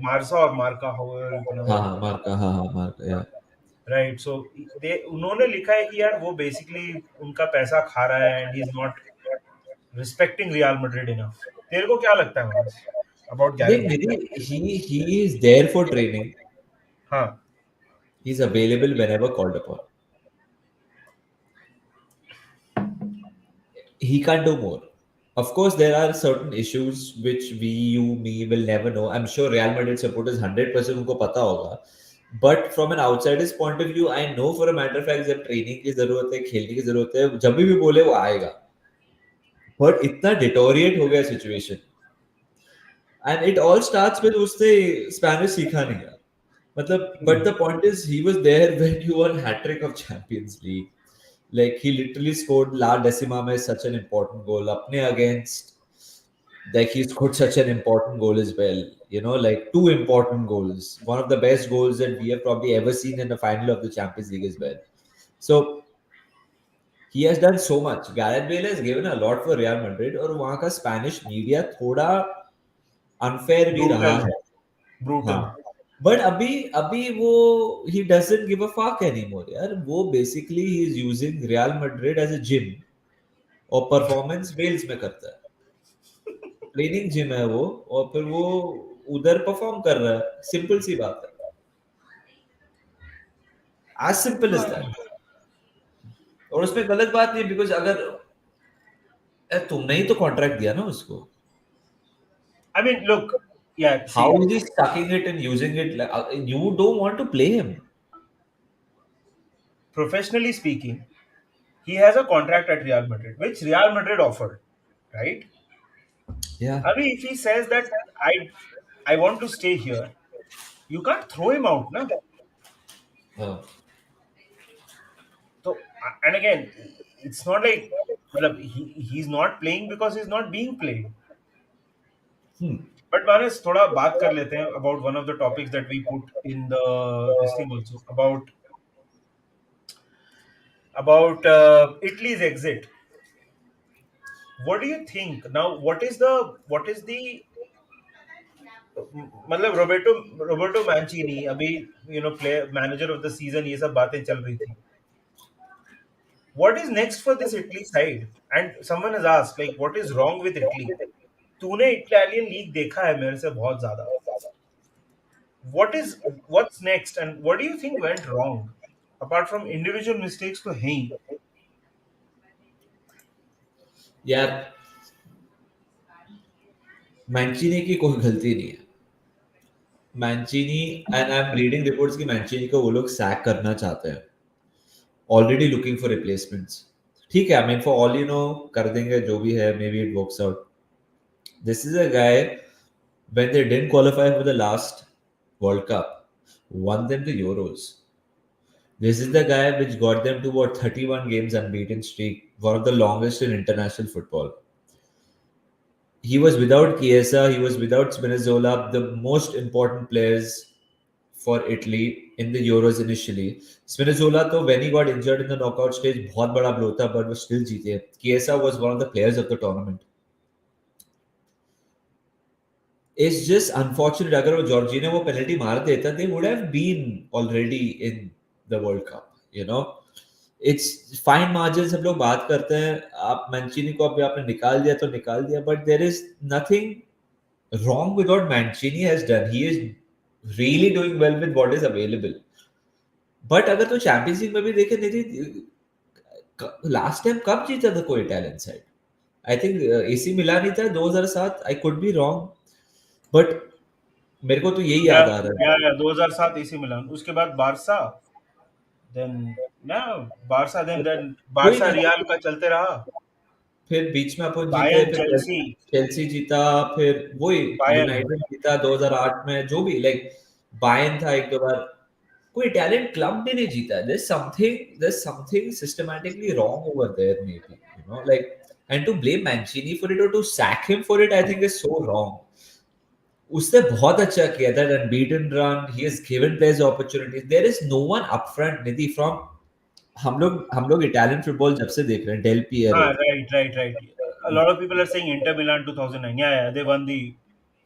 Marsa or Marca, however you हाँ pronounce it. हाँ मार्का, हाँ हाँ मार्का, या right, सो दे उन्होंने लिखा है कि यार वो बेसिकली उनका पैसा खा रहा है and he is not respecting real Madrid enough. तेरे को क्या लगता है मानस अबाउट देख Gareth Bale? Nidhi, he is there for training. हाँ. He's available whenever called upon. He can't do more. Of course, there are certain issues which we, you, me will never know. I'm sure Real Madrid supporters 100% उनको पता होगा. But from an outsider's point of view, I know for a matter of fact जब training की जरूरत है, खेलने की जरूरत है, जब भी बोले वो आएगा. But इतना deteriorate हो गया situation, and it all starts with उसने Spanish सीखा नहीं है. मतलब, but the point is he was there when you won hat trick of Champions League. Like he literally scored La Decima में such an important goal. अपने against, like he scored such an important goal as well. You know, like two important goals. One of the best goals that we have probably ever seen in the final of the Champions League as well. So he has done so much. Gareth Bale has given a lot for Real Madrid और वहाँ का Spanish media थोड़ा unfair भी रहा brutal, है. हाँ. Brutal. But अभी अभी वो he doesn't give a fuck anymore यार. वो basically he is using Real Madrid as a gym और परफॉर्मेंस वेल्स में करता है. ट्रेनिंग जिम है वो और फिर वो उधर परफॉर्म कर रहा है. सिंपल सी बात है. As simple is that. और उसमें गलत बात नहीं बिकॉज अगर तुमने ही तो कॉन्ट्रैक्ट दिया ना उसको. I mean, look, yeah, how see, is he sticking it and using it. You don't want to play him. professionally speaking, he has a contract at Real Madrid, which Real Madrid offered, right? या. I mean, if he says that I want to stay here, you can't throw him out, na? So, and again, it's not like, मतलब, he's not playing because he's not being played. But Manas, थोड़ा बात कर लेते हैं about one of the topics that we put in the this thing also about Italy's exit. What do you think now? What is the मतलब Roberto Mancini अभी player manager of the season ये सब बातें चल रही थी. What is next for this Italy side? And someone has asked like what is wrong with Italy? तूने Italian league देखा है मेरे से बहुत ज्यादा. What's next and what do you think went wrong? Apart from individual mistakes तो है ही. यार मैंचीनी की कोई गलती नहीं है. Mancini and I am reading reports कि मैंचीनी को वो लोग सैक करना चाहते हैं. Already looking for replacements. ठीक है. I mean for all you know कर देंगे जो भी है. Maybe it works out. This is a guy when they didn't qualify for the last World Cup, won them the Euros. This is the guy which got them to what 31 games unbeaten streak, one of the longest in international football. He was without Chiesa, he was without Spinazzola, the most important players for Italy in the Euros initially. Spinazzola, though, when he got injured in the knockout stage, बहुत बड़ा blow था, but वो still जीते. Chiesa was one of the players of the tournament. It's just unfortunate. अगर वो Jorginho वो penalty मार देता, they would have been already in the World Cup. You know, it's fine margins. हम लोग बात करते हैं. आप मैंचीनी को अभी आपने निकाल दिया तो निकाल दिया, but there is nothing wrong with what Mancini has done. He is really doing well with what is available. But अगर तो चैंपियंस लीग में भी देखे नहीं, लास्ट टाइम कब जीता था कोई Italian side. I think AC Milan ही था 2007. I could be wrong but मेरे को तो यही या याद आ रहा है. या 2007 एसी मिलान, उसके बाद बारसा, देन ना बारसा, देन देन कोई बारसा नहीं. रियाल का चलते रहा. फिर बीच में अपन जीते. बायर्न, फिर चेल्सी, चेल्सी जीता. फिर वही बायर्न. यूनाइटेड जीता 2008 में. जो भी लाइक बायर्न था एक दो बार. कोई इटालियन क्लब भी नहीं जीता. There's something systematically wrong over there maybe, you know, like, and to blame Mancini for it or to sack him for it I think is so wrong. उसने बहुत अच्छा किया. That unbeaten run, he has given players opportunities. There is no one upfront Nidhi from हम लोग Italian football जब से देख रहे हैं. Del Piero. हाँ, right, right, right. A lot of people are saying Inter Milan 2009. Yeah, yeah, they won the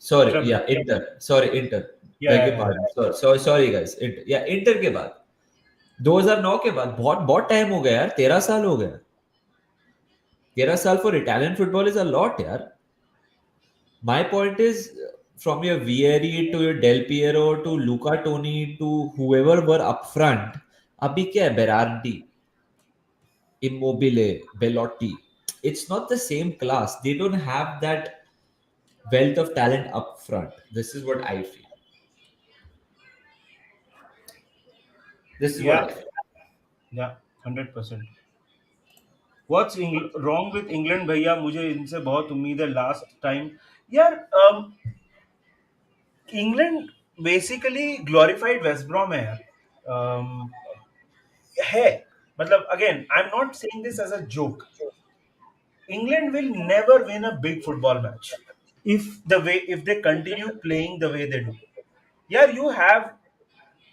sorry club. या Inter. Sorry Inter. Yeah, बेग yeah, your yeah. Pardon. Sorry guys. Inter या Inter के बाद 2009 के बाद बहुत बहुत टाइम हो गया यार. 13 साल हो गया. 13 साल for Italian football is a lot यार. My point is, from your Vieri to your Del Piero to Luca Toni to whoever were up front, अभी क्या है? Berardi, Immobile, Belotti. It's not the same class. They don't have that wealth of talent up front. This is what I feel. This is what Yeah, I feel. yeah, 100%. What's wrong with England भैया, मुझे इनसे बहुत उम्मीद है last time. यार, England basically glorified West Brom है यार. um, है, मतलब again I am not saying this as a joke. England will never win a big football match if they continue playing the way they do. Yeah, you have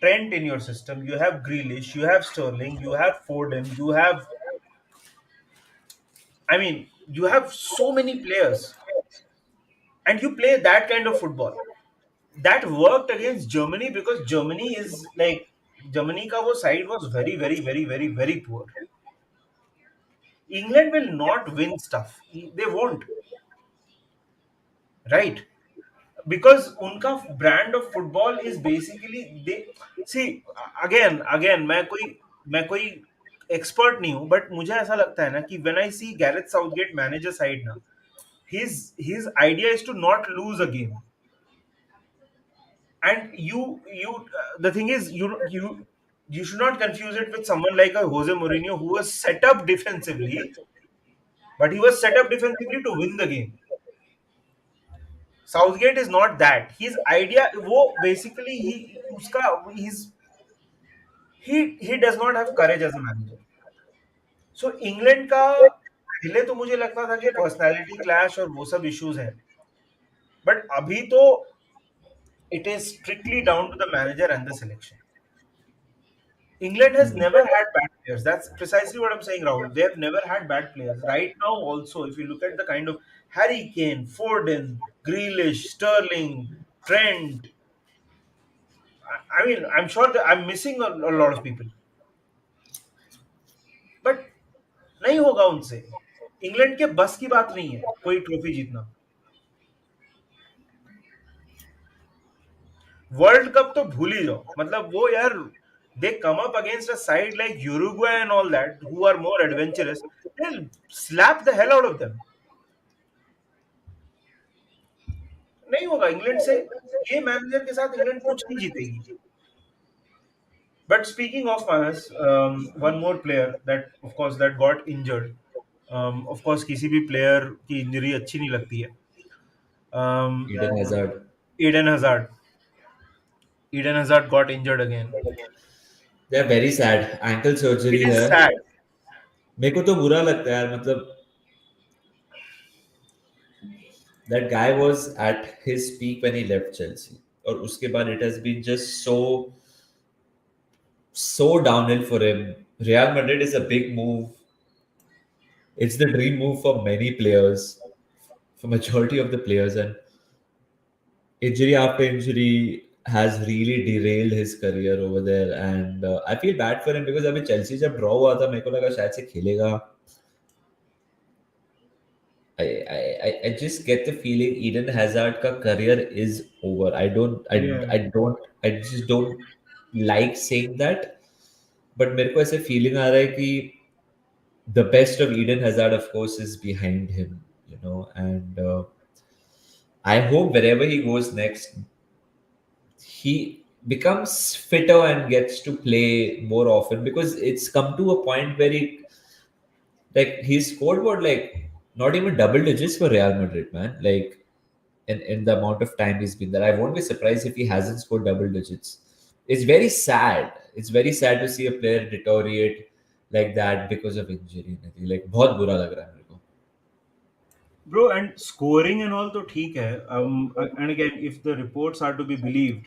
Trent in your system, you have Grealish, you have Sterling, you have Foden, you have I mean, you have so many players, and you play that kind of football. That worked against Germany because Germany is like Germany ka wo side was very, very, very, very, very poor. England will not win stuff. They won't, right? Because उनका brand of football is basically they see again मैं कोई expert नहीं हूँ, but मुझे ऐसा लगता है ना कि when I see Gareth Southgate manage a side ना, his idea is to not lose a game. And the thing is you should not confuse it with someone like a Jose Mourinho who was set up defensively, but he was set up defensively to win the game. Southgate is not that. His idea, वो basically he does not have courage as a manager. So England का पहले तो मुझे लगता था कि personality clash और वो सब इश्यूज हैं, बट अभी तो it is strictly down to the manager and the selection. England has Hmm. never had bad players. That's precisely what I'm saying, Rahul. They have never had bad players. Right now, also, if you look at the kind of Harry Kane, Foden, Grealish, Sterling, Trent, I mean, I'm sure that I'm missing a lot of people. But नहीं होगा उनसे. England के बस की बात नहीं है कोई ट्रॉफी जीतना. वर्ल्ड कप तो भूल ही जाओ. मतलब वो यार they come up against a side like Uruguay and all that who are more adventurous, they'll slap the hell out of them. नहीं होगा इंग्लैंड से. ये मैनेजर के साथ इंग्लैंड कुछ नहीं जीतेगी. But speaking of Manas, one more player that of course that got injured. Of course किसी भी player की injury अच्छी नहीं लगती है. Um, Eden Hazard. Eden Hazard. Eden Hazard got injured again. They are very sad. Ankle It surgery is है. sad. मेरे को तो बुरा लगता है यार, मतलब that guy was at his peak when he left Chelsea. और उसके बाद it has been just so downhill for him. Real Madrid is a big move. It's the dream move for many players, for majority of the players, and injury after injury has really derailed his career over there. And I feel bad for him because अभी Chelsea जब draw हुआ था मेरे को लगा शायद से खेलेगा. I just get the feeling Eden Hazard का career is over. Yeah. I just don't like saying that. But मेरे को ऐसे feeling आ रहा है कि the best of Eden Hazard, of course, is behind him, and I hope wherever he goes next, he becomes fitter and gets to play more often because it's come to a point where he scored what, like not even double digits for Real Madrid, man. Like in the amount of time he's been there, I won't be surprised if he hasn't scored double digits. It's very sad. It's very sad to see a player deteriorate like that because of injury. Like बहुत बुरा लग रहा है मेरे को. Bro, and scoring and all तो ठीक है. And again, if the reports are to be believed,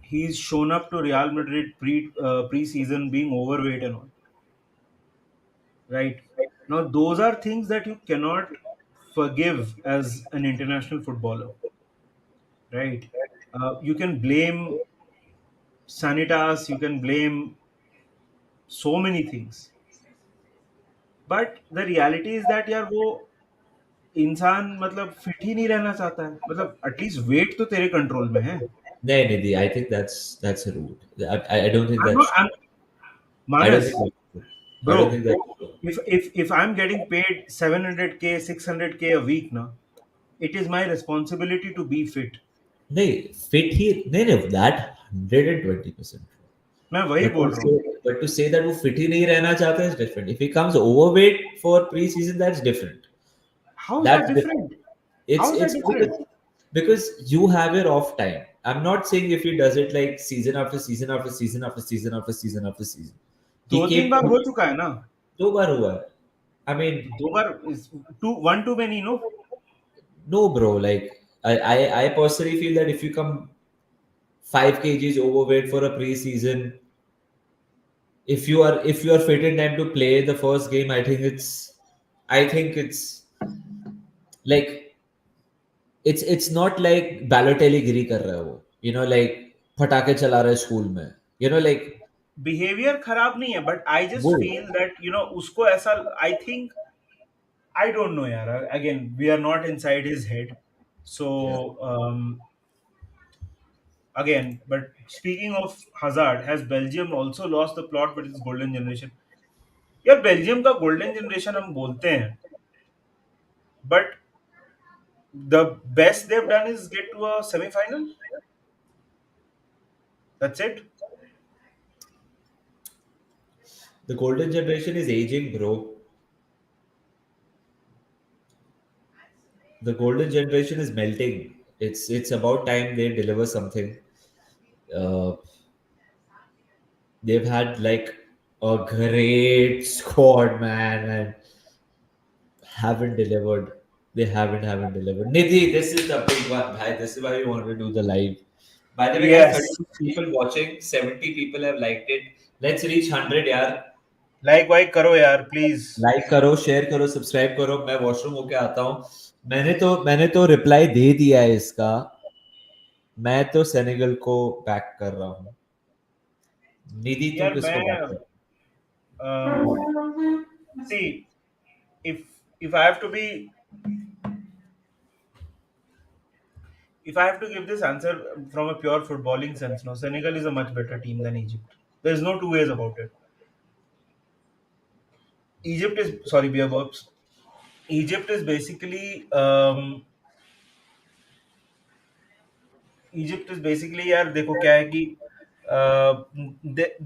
he's shown up to Real Madrid pre-season being overweight and all. Right. Now, those are things that you cannot forgive as an international footballer. Right. You can blame Sanitas, you can blame so many things. But the reality is that यार वो इंसान मतलब fit ही नहीं रहना चाहता है. मतलब at least wait तो तेरे कंट्रोल में है. No, Nidhi, I think that's rude. I don't think I'm not. that's true. I'm I don't think Manas, that's true. I don't bro. think that's true. If I'm getting paid 700k, 600k a week now, it is my responsibility to be fit. नहीं fit ही नहीं नहीं that 120%. मैं वही But to बोल रहा say, हूँ. but to say that वो fit ही नहीं रहना चाहता है is different. If he comes overweight for pre-season, that's different. How is that That's different. different? How is that It's different? because you have your off time. I'm not saying if he does it like season after season after season after season after season after season. He दो तीन came बार हो चुका है ना. दो बार हुआ है. I mean, दो बार is one too many, no. no, bro. Like I personally feel that if you come 5 kgs overweight for a preseason, if you are fit in time to play the first game, I think I think it's like it's not like Balotelli गिरी कर रहा है वो, you know, like पटाखे चला रहा है school में, you know, like behaviour खराब नहीं है, बट आई वो जस्ट फील दैट उसको ऐसा, I think, I don't know यार, again we are not inside his head, so yeah. again. But speaking of Hazard, has Belgium also lost the plot with its golden generation? यार Belgium का golden generation हम बोलते हैं, but the best they've done is get to a semi-final. That's it. The golden generation is aging, bro. The golden generation is melting. It's about time they deliver something. Uh, they've had like a great squad, man, and haven't delivered. They haven't delivered. Nidhi, this is the big one, bhai. This is why we want to do the live. By the way, guys, Yes. 36 people watching, 70 people have liked it. Let's reach 100, yaar. Like वाइक करो यार please. Like करो, share करो, subscribe करो. मैं washroom होके आता हूँ. मैंने तो रिप्लाई दे दिया है इसका. मैं तो सेनेगल को बैक कर रहा हूँ. निधि तुम यार किसको बैक मैं कर? see, if if I have to be if I have to give this answer from a pure footballing sense, no, Senegal is a much better team than Egypt. There's no two ways about it. Egypt is, sorry, beer burps. Egypt is basically Egypt is basically, यार देखो क्या है कि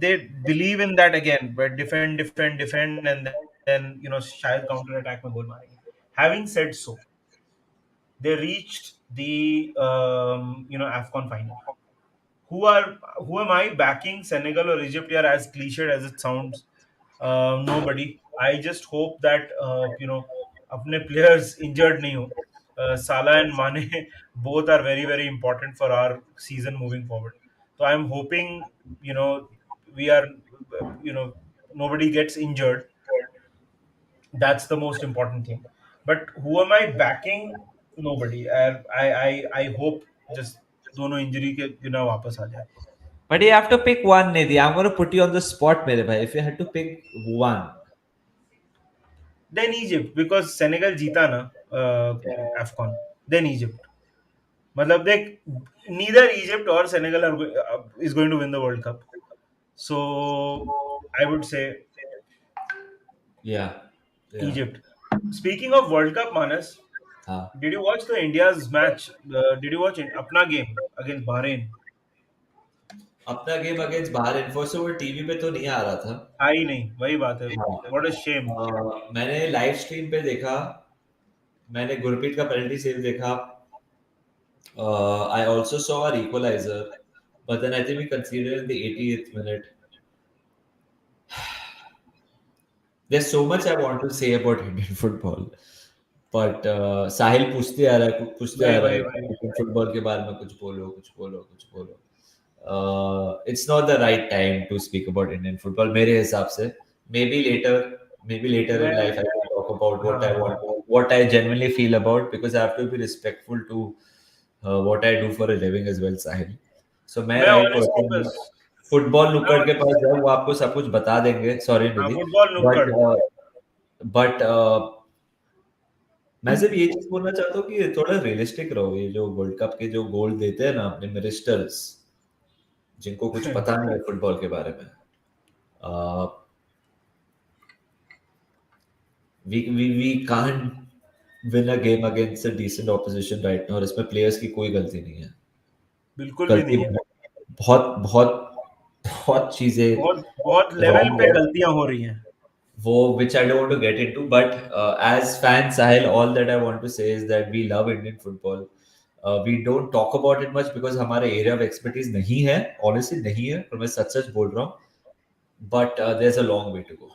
they believe in that again, but defend and then शायद counter attack में गोल मारेंगे. Having said so, they reached the AFCON final. Who are who am I backing, Senegal or Egypt? Yeah, as cliched as it sounds, nobody. I just hope that अपने players injured नहीं हो. Salah and Mane both are very important for our season moving forward. So I'm hoping we are nobody gets injured. That's the most important thing. But who am I backing? Nobody. I hope just दोनों injury के बिना वापस आ जाए. But you have to pick one, Nidhi. I'm going to put you on the spot, मेरे भाई. If you had to pick one. Then Egypt, because Senegal जीता ना AFCON. Then Egypt. मतलब देख, neither Egypt or Senegal is going to win the World Cup. So I would say Yeah. Yeah. Egypt. Speaking of World Cup, Manas, हाँ. did you watch the India's match? Did you watch it? अपना game against Bahrain? अपना game against बाहर first over TV पे तो नहीं आ रहा था. था ही नहीं, वही बात है. हाँ. What a shame. मैंने लाइव स्ट्रीम पे देखा. मैंने गुरप्रीत का पेनल्टी सेव देखा. I also saw our equalizer, but then I think we conceded in the 88th minute. There's so much I want to say about Indian football, but साहिल पूछते आ वही रहा है वही वही. इंडियन फुटबॉल के बारे में कुछ बोलो. It's not the right time to speak about Indian football मेरे हिसाब से. Maybe later, maybe later in मैं life I will talk about हाँ what I हाँ हाँ. want, what I genuinely feel about, because I have to be respectful to what I do for a living as well, Sahil. So मैं मैं right honestly person हूँ. बस football मैं नुक्कड़ के पास honestly- जाओ, वो आपको सब कुछ बता देंगे. सॉरी हाँ, निधि. फुटबॉल नुक्कड़. बट मैं सिर्फ ये चीज बोलना चाहता हूँ कि थोड़ा रियलिस्टिक रहो. ये जो वर्ल्ड कप के जो गोल देते हैं ना अपने मिनिस्टर्स, जिनको कुछ पता नहीं है फुटबॉल के बारे में, we can't win a game against a decent opposition right now. और इसमें प्लेयर्स की कोई गलती नहीं है. बिल्कुल भी गलती नहीं है. बहुत बहुत बहुत चीजें बहुत बहुत लेवल रॉन्ग पे है. गलतियां हो रही हैं. वो which I don't want to get into, but as fans, Sahil, all that I want to say is that we love Indian football. We don't talk about it much because हमारे area of expertise नहीं है, honestly नहीं है, और मैं सच सच बोल रहा हूँ. But there's a long way to go.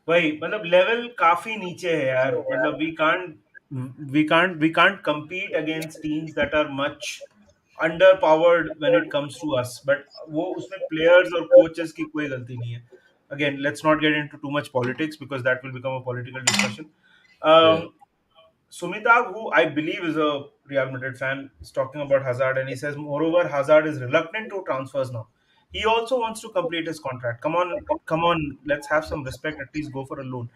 वही मतलब लेवल काफी नीचे है यार. मतलब we can't compete against teams that are much underpowered when it comes to us. But वो उसमें प्लेयर्स और कोचेस की कोई गलती नहीं है. Again, let's not get into too much politics because that will become a political discussion. Yeah. Um, Sumita, who I believe is a Real Madrid fan, is talking about Hazard, and he says, moreover, Hazard is reluctant to transfers now. He also wants to complete his contract. Come on, let's have some respect. At least go for a loan.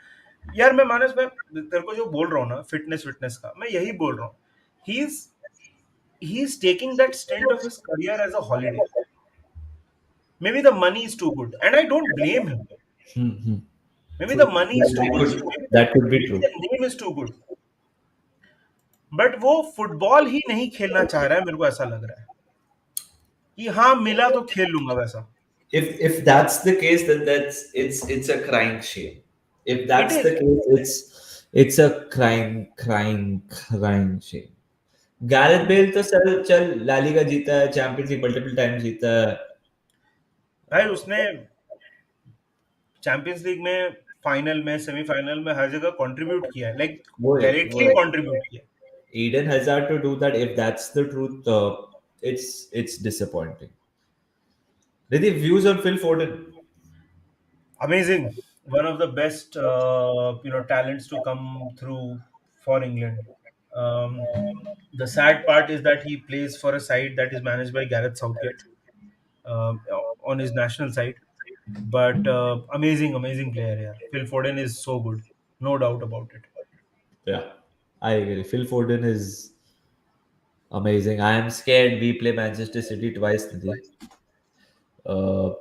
यार मैं मानस मैं तेरे को जो बोल रहा हूँ ना फिटनेस फिटनेस का मैं यही बोल रहा हूँ he is taking that stint of his career as a holiday maybe the money is too good and I don't blame him. Hmm. Maybe the True. money is too That good, could that could be maybe true. the name is too good, but वो football ही नहीं खेलना चाह रहा है मेरे को ऐसा लग रहा है कि हाँ मिला तो खेल लूंगा वैसा. If that's the case, then it's a crying shame. If It that's is. the case, it's a crying shame. Gareth Bale तो चल ला लीगा जीता है, चैंपियंस लीग मल्टीपल टाइम जीता है. भाई उसने चैंपियंस लीग में फाइनल में सेमीफाइनल में हर जगह कंट्रीब्यूट किया है लाइक वो डायरेक्टली है. कंट्रीब्यूट किया है. Eden Hazard to do that. If that's the truth, it's disappointing. The views on Phil Foden. Amazing, one of the best talents to come through for England. The sad part is that he plays for a side that is managed by Gareth Southgate, um, on his national side. But amazing player here. Phil Foden is so good, no doubt about it. Yeah, I agree. Phil Foden is amazing. I am scared we play Manchester City twice, Nidhi. Uh,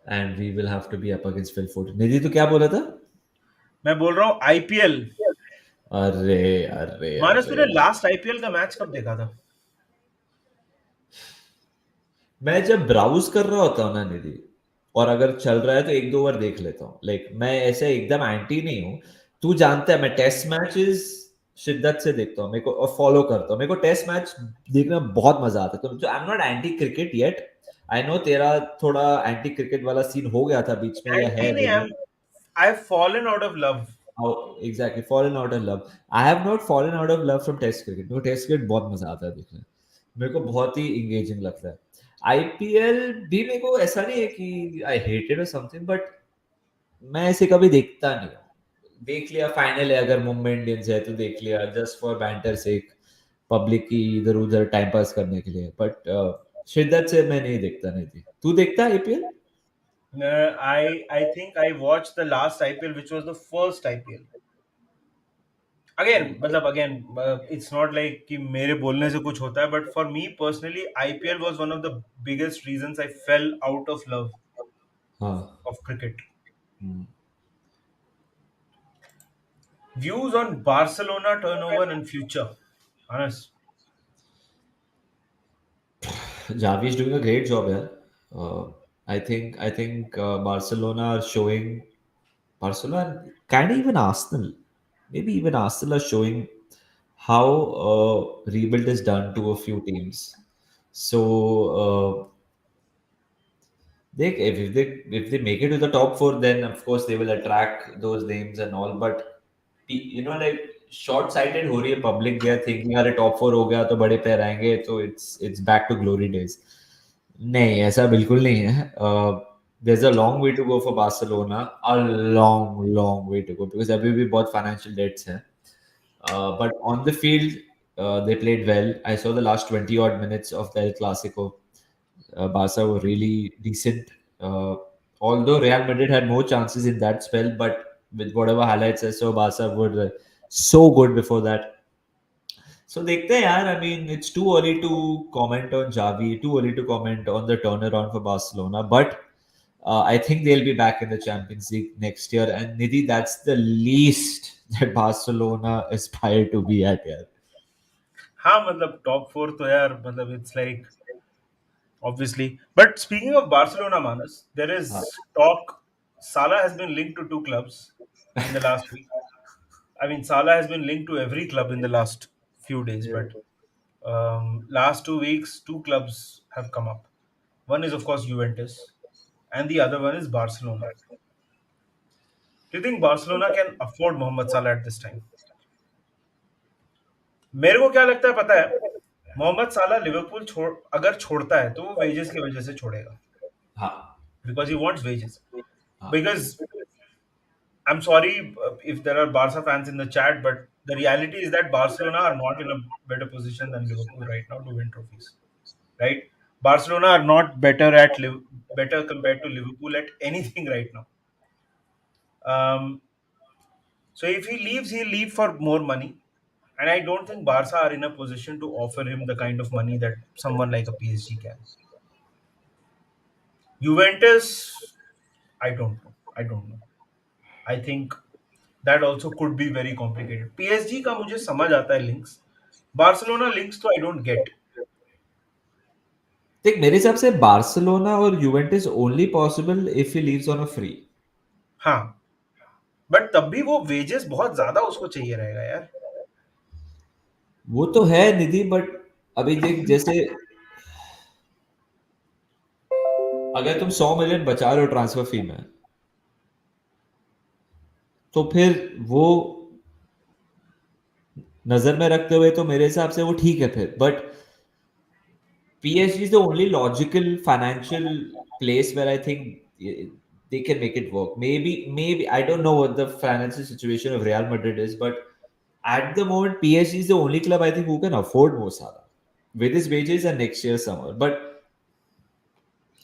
and we will have to be up against Phil Foden. Nidhi, तो क्या बोला था? मैं बोल रहा हूँ IPL. अरे अरे मानस अरे तूने लास्ट आईपीएल का मैच कब देखा था? मैं जब ब्राउज कर रहा होता हूँ ना निधि, और अगर चल रहा है तो एक दो बार देख लेता हूँ. लाइक मैं ऐसे एकदम एंटी नहीं हूँ. तू जानता है मैं टेस्ट मैचेस शिद्दत से देखता हूँ, मेरे को और फॉलो करता हूँ. मेरे को टेस्ट मैच देखना बहुत मजा आता है. तो आई am not anti cricket yet. I know तेरा थोड़ा एंटी क्रिकेट वाला सीन हो गया था बीच में, या एंटी है नहीं, अभी भी. I have fallen out of love. Exactly, fallen out of love. I have not fallen out of love from test cricket. मेरे को टेस्ट क्रिकेट बहुत मजा आता है देखने. मेरे को बहुत ही इंगेजिंग लगता है. आईपीएल भी मेरे को ऐसा नहीं है कि आई हेटेड और समथिंग, बट मैं ऐसे कभी देखता नहीं हूँ. देख लिया फाइनल है, अगर मुंबई इंडियंस है तो देख लिया just for banter sake, public की इधर उधर टाइम पास करने के लिए. बट शिद्दत से मैं नहीं देखता. नहीं थी. तू देखता है IPL? I think I watched the last IPL, which was the first IPL. Again, मतलब again, it's not like कि मेरे बोलने से कुछ होता है, but for me personally, IPL was one of the biggest reasons I fell out of love हाँ. of cricket. Hmm. Views on Barcelona turnover and future. Honest. Javi is doing a great job here. I think Barcelona are showing. Barcelona, kind of even Arsenal, maybe even Arsenal are showing how rebuild is done to a few teams. So if they make it to the top four, then of course they will attract those names and all. But like short sighted हो रही है public. They are thinking अरे top four हो गया तो बड़े player आएंगे तो it's back to glory days. नहीं, ऐसा बिल्कुल नहीं है. There's a long way to go for Barcelona, a long way to go, because अभी भी बहुत financial debts हैं. But on the field, they played well. I saw the last 20 odd minutes of the El Clasico. Barca were really decent. Although Real Madrid had more chances in that spell, but with whatever highlights I saw, Barca were so good before that. So देखते हैं यार. I mean, it's too early to comment on Javi, too early to comment on the turnaround for Barcelona, but I think they'll be back in the Champions League next year. And Nidhi, that's the least that Barcelona aspire to be at here. हाँ मतलब top four तो यार मतलब it's like obviously. But speaking of Barcelona, Manas, there हाँ. is talk. Salah has been linked to two clubs in the last week. I mean, Salah has been linked to every club in the last few days, Yeah. but last 2 weeks, two clubs have come up. One is, of course, Juventus, and the other one is Barcelona. Do you think Barcelona can afford Mohamed Salah at this time? मेरे को क्या लगता है पता है, मोहम्मद साला Liverpool अगर छोड़ता है तो वो वेजेस की वजह से छोड़ेगा, हाँ. Because he wants wages. because I'm sorry if there are Barca fans in the chat, but the reality is that Barcelona are not in a better position than Liverpool right now to win trophies. Right? Barcelona are not better compared to Liverpool at anything right now. Um, so if he leaves, he'll leave for more money, and I don't think Barca are in a position to offer him the kind of money that someone like a PSG can. Juventus, I don't know. I don't know. I think that also could be very complicated. PSG का मुझे समझ आता है links. Barcelona links तो I don't get. देख मेरे हिसाब से बार्सिलोना और Juventus only possible if he leaves on a free. हाँ, बट तब भी वो वेजेस बहुत ज्यादा उसको चाहिए रहेगा यार. वो तो है निधि, बट अभी देख जैसे अगर तुम 100 मिलियन बचा रहे हो ट्रांसफर फी में, तो फिर वो नजर में रखते हुए तो मेरे हिसाब से वो ठीक है फिर, but PSG is the only logical financial place where I think they can make it work. Maybe I don't know what the financial situation of Real Madrid is, but at the moment, PSG is the only club I think who can afford Mo Salah with his wages and next year's summer. But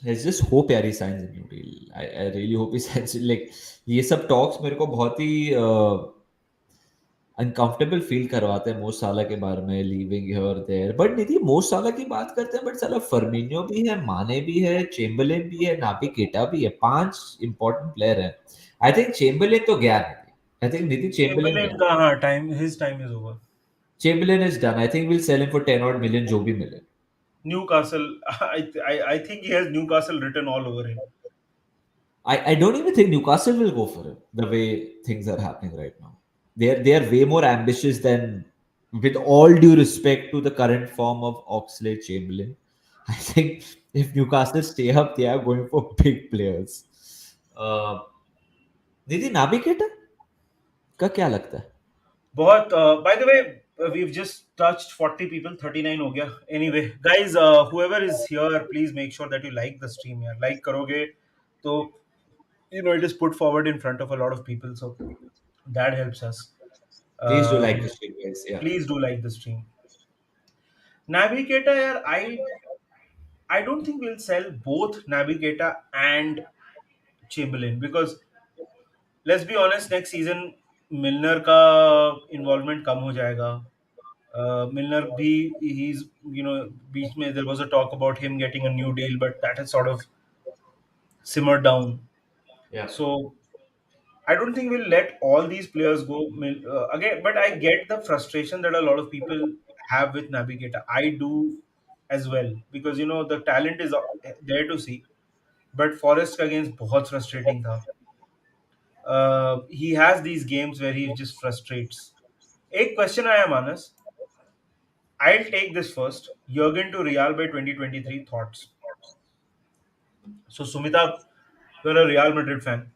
let's just hope यार he signs a new deal. I really hope he signs it. Like ये सब talks मेरे को बहुत ही uncomfortable feel करवाते हैं most साला के बारे में, leaving here there. But Nidhi most साला की बात करते हैं, बट साला फर्मिनियो भी है, माने भी है, चेम्बरलेन भी है, नाबी केटा भी है, 5 इंपॉर्टेंट प्लेयर है। आई थिंक चेम्बरलेन तो गया नहीं। I think Nidhi Chamberlain Chamberlain गया। का हाँ time his time is over. Chamberlain is done. I think will sell him for 10 odd million जो भी मिले। Newcastle, I think he has Newcastle written all over him. I don't even think Newcastle will go for him the way things are happening right now. They are way more ambitious than, with all due respect to the current form of Oxlade Chamberlain. I think if Newcastle stay up, they are going for big players. Uh, निधि नाबिकेटा का क्या लगता है? बहुत by the way, we've just touched 40 people, 39 हो गया. Anyway, guys, whoever is here, please make sure that you like the stream यार. Like करोगे तो it is put forward in front of a lot of people, so that helps us. Please do like Um, the stream, guys. Yeah. please do like the stream. Navigator, यार, I don't think we'll sell both Navigator and Chamberlain because let's be honest, next season मिलनर का involvement कम हो जाएगा. मिलनर भी he's बीच में there was a talk about him getting a new deal, but that has sort of simmered down. Yeah. So I don't think we'll let all these players go again. But I get the frustration that a lot of people have with Navigator. I do as well because the talent is there to see. But Forest का against बहुत frustrating था. He has these games where he just frustrates. एक question I am honest. I'll take this first. Jurgen to Real by 2023 thoughts. So Sumita, you're a Real Madrid fan.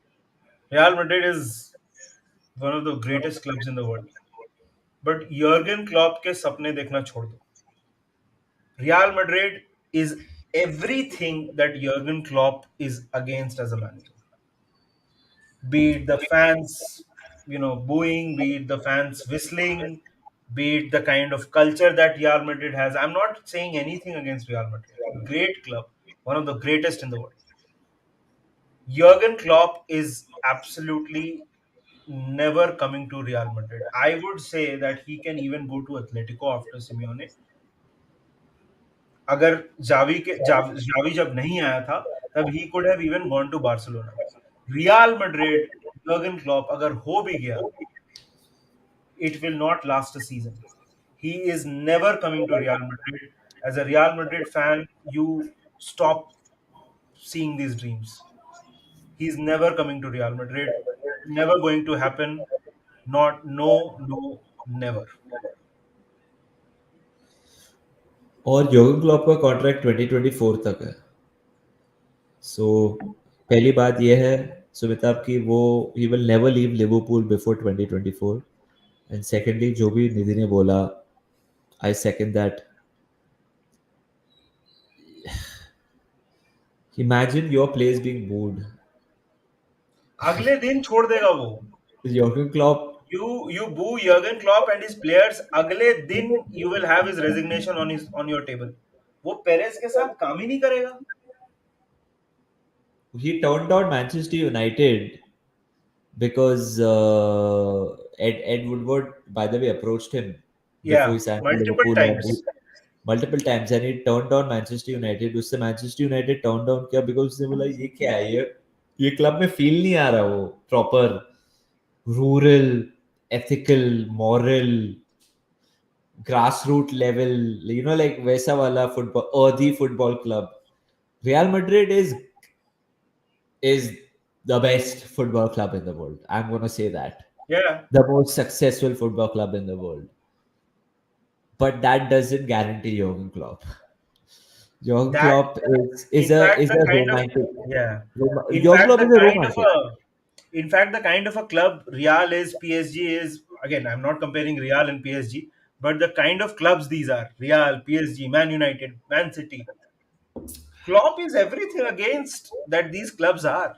Real Madrid is one of the greatest clubs in the world. But Jurgen Klopp के सपने देखना छोड़ दो. Real Madrid is everything that Jurgen Klopp is against as a manager. Be it the fans, booing, be it the fans whistling, be it the kind of culture that Real Madrid has. I'm not saying anything against Real Madrid. Great club, one of the greatest in the world. Jurgen Klopp is absolutely never coming to Real Madrid. I would say that he can even go to Atletico after Simeone. अगर Xavi जब नहीं आया था तब he could have even gone to Barcelona. Real Madrid, Jurgen Klopp अगर हो भी गया, it will not last a season. He is never coming to Real Madrid. As a Real Madrid fan, you stop seeing these dreams. He's never coming to Real Madrid. Never going to happen. Not, no, no, never. और योर्गन Klopp का contract 2024 तक है। सो पहली बात यह है सुमिता आपकी, वो he will never leave Liverpool before 2024। And secondly जो भी निधि ने बोला, I second that. Imagine your place being moved अगले दिन छोड़ देगा वो. Jurgen Klopp, You boo Jurgen Klopp and his players. अगले दिन you will have his resignation on your table. वो पेरेस के साथ काम ही नहीं करेगा. he turned down Manchester United because Ed Woodward, by the way, approached him before Yeah, he signed for multiple Liverpool, and times. multiple times, and he turned down Manchester United. उससे Manchester United turned down किया because उसने बोला ये क्या है, ये club में feel नहीं आ रहा वो proper rural ethical moral grassroots level, like वैसा वाला football earthy football club. Real Madrid is the best football club in the world. I'm gonna say that. Yeah, The most successful football club in the world. But that doesn't guarantee Jurgen Klopp. Jurgen that Klopp is in a fact is the a kind of romantic. yeah, in Jurgen fact Klopp the is a kind of romantic. the kind of a club Real is, PSG is. Again, I'm not comparing Real and PSG, but the kind of clubs these are: Real, PSG, Man United, Man City. Klopp is everything against that these clubs are.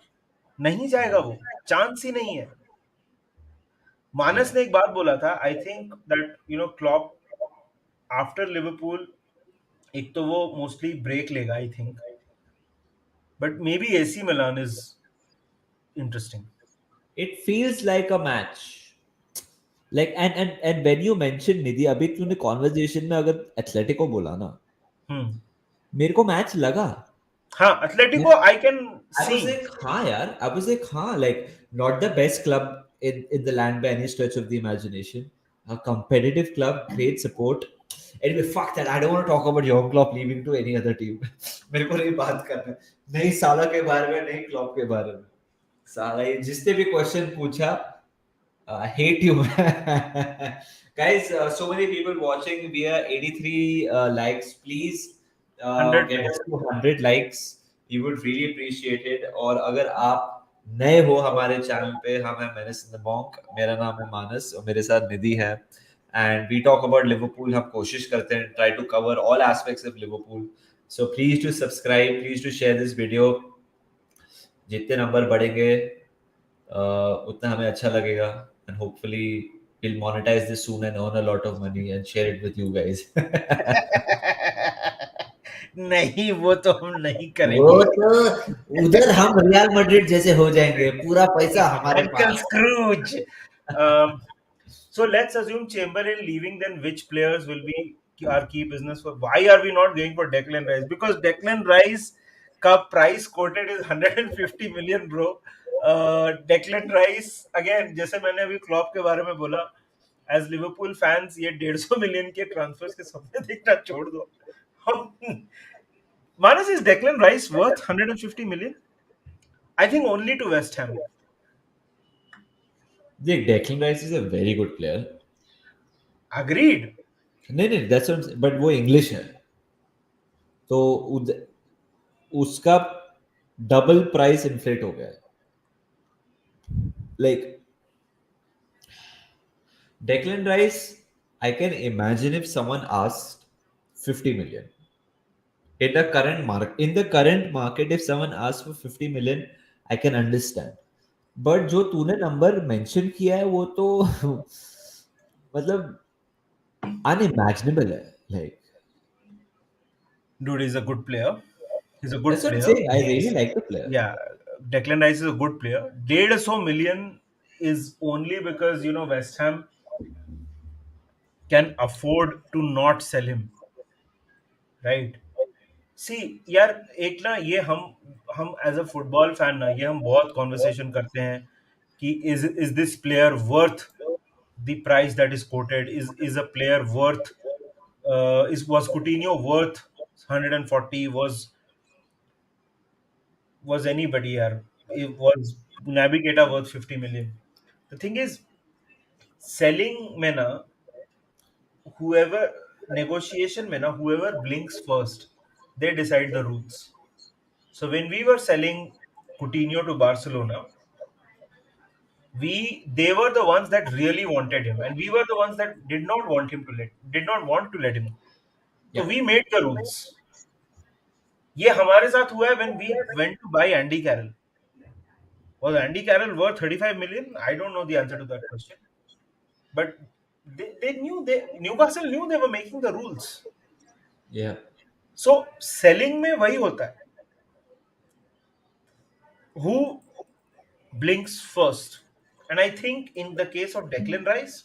नहीं जाएगा वो, chance ही नहीं है. Yeah. मानस ने एक बात बोला था, I think that Klopp after Liverpool, एक तो वो मोस्टली ब्रेक लेगा I think, but may be AC Milan is interesting. It feels like a match. Like and when you mentioned Nidhi, अभी तूने conversation में अगर एथलेटिको बोला ना, हम्म. मेरे को मैच लगा. हाँ, Atletico I can I see. was like, हाँ यार. I was like, हाँ, like not the best club in the land by any stretch of the imagination. A competitive club, great support. Anyway, fuck that. I don't want to talk about Jurgen Klopp leaving to any other team. मेरे को नहीं बात करना. नहीं साला के बारे में, नहीं क्लॉप के बारे में. साला ये जिसने भी क्वेश्चन पूछा, I hate you. Guys, so many people watching. We are 83 likes. Please 100 get पे. us to 100 likes. We would really appreciate it. और अगर आप नए हो हमारे चैनल पे, हम है Menace the Monk. मेरा नाम है मानस और मेरे साथ निधि है. And we talk about Liverpool. हम कोशिश करते हैं try to cover all aspects of Liverpool. So please to subscribe. Please to share this video. जितने नंबर बढ़ेंगे उतना हमें अच्छा लगेगा, and hopefully we'll monetize this soon and earn a lot of money and share it with you guys. नहीं, वो तो हम नहीं वो करेंगे. तो उधर हम रियल मैड्रिड जैसे हो जाएंगे, पूरा पैसा हमारे अंकल पास. Scrooge. So let's assume Chamberlain leaving, then which players will be our key business for? Why are we not going for Declan Rice? Because Declan Rice का price quoted is 150 million, bro. Declan Rice again, जैसे मैंने अभी Klopp के बारे में बोला, as Liverpool fans ये 150 million के ट्रांसफर्स के सपने देखना छोड़ दो. हम Manas, is Declan Rice worth 150 million? I think only to West Ham. देख Declan Rice is a very good player. Agreed. नहीं नहीं that's what, but वो इंग्लिश है तो उसका डबल प्राइस इन्फ्लेट हो गया है. Like Declan Rice, I can imagine if someone asked 50 million. In the current market, if someone asks for 50 million, I can understand. But जो तूने नंबर मेंशन किया है वो तो मतलब unimaginable है. Like Dude is a good player. He's a good that's what I'm player. saying. I really like the player. Yeah, Declan Rice is a good player. 150 million is only because West Ham can afford to not sell him, right? See, यार एक ना ये हम as a football fan ना ये हम बहुत conversation करते हैं कि is this player worth the price that is coated, is a player worth is was Coutinho worth 140? Was anybody here? It was Navigator worth 50 million. The thing is, selling में ना whoever negotiation में ना whoever blinks first, they decide the rules. So when we were selling Coutinho to Barcelona, they were the ones that really wanted him, and we were the ones that did not want to let him. So Yeah. we made the rules. ये हमारे साथ हुआ है when we went to buy Andy Carroll. Was Andy Carroll worth 35 million? I don't know the answer to that question. But they knew Newcastle knew they were making the rules. Yeah. So selling में वही होता है. Who blinks first? And I think in the case of Declan Rice,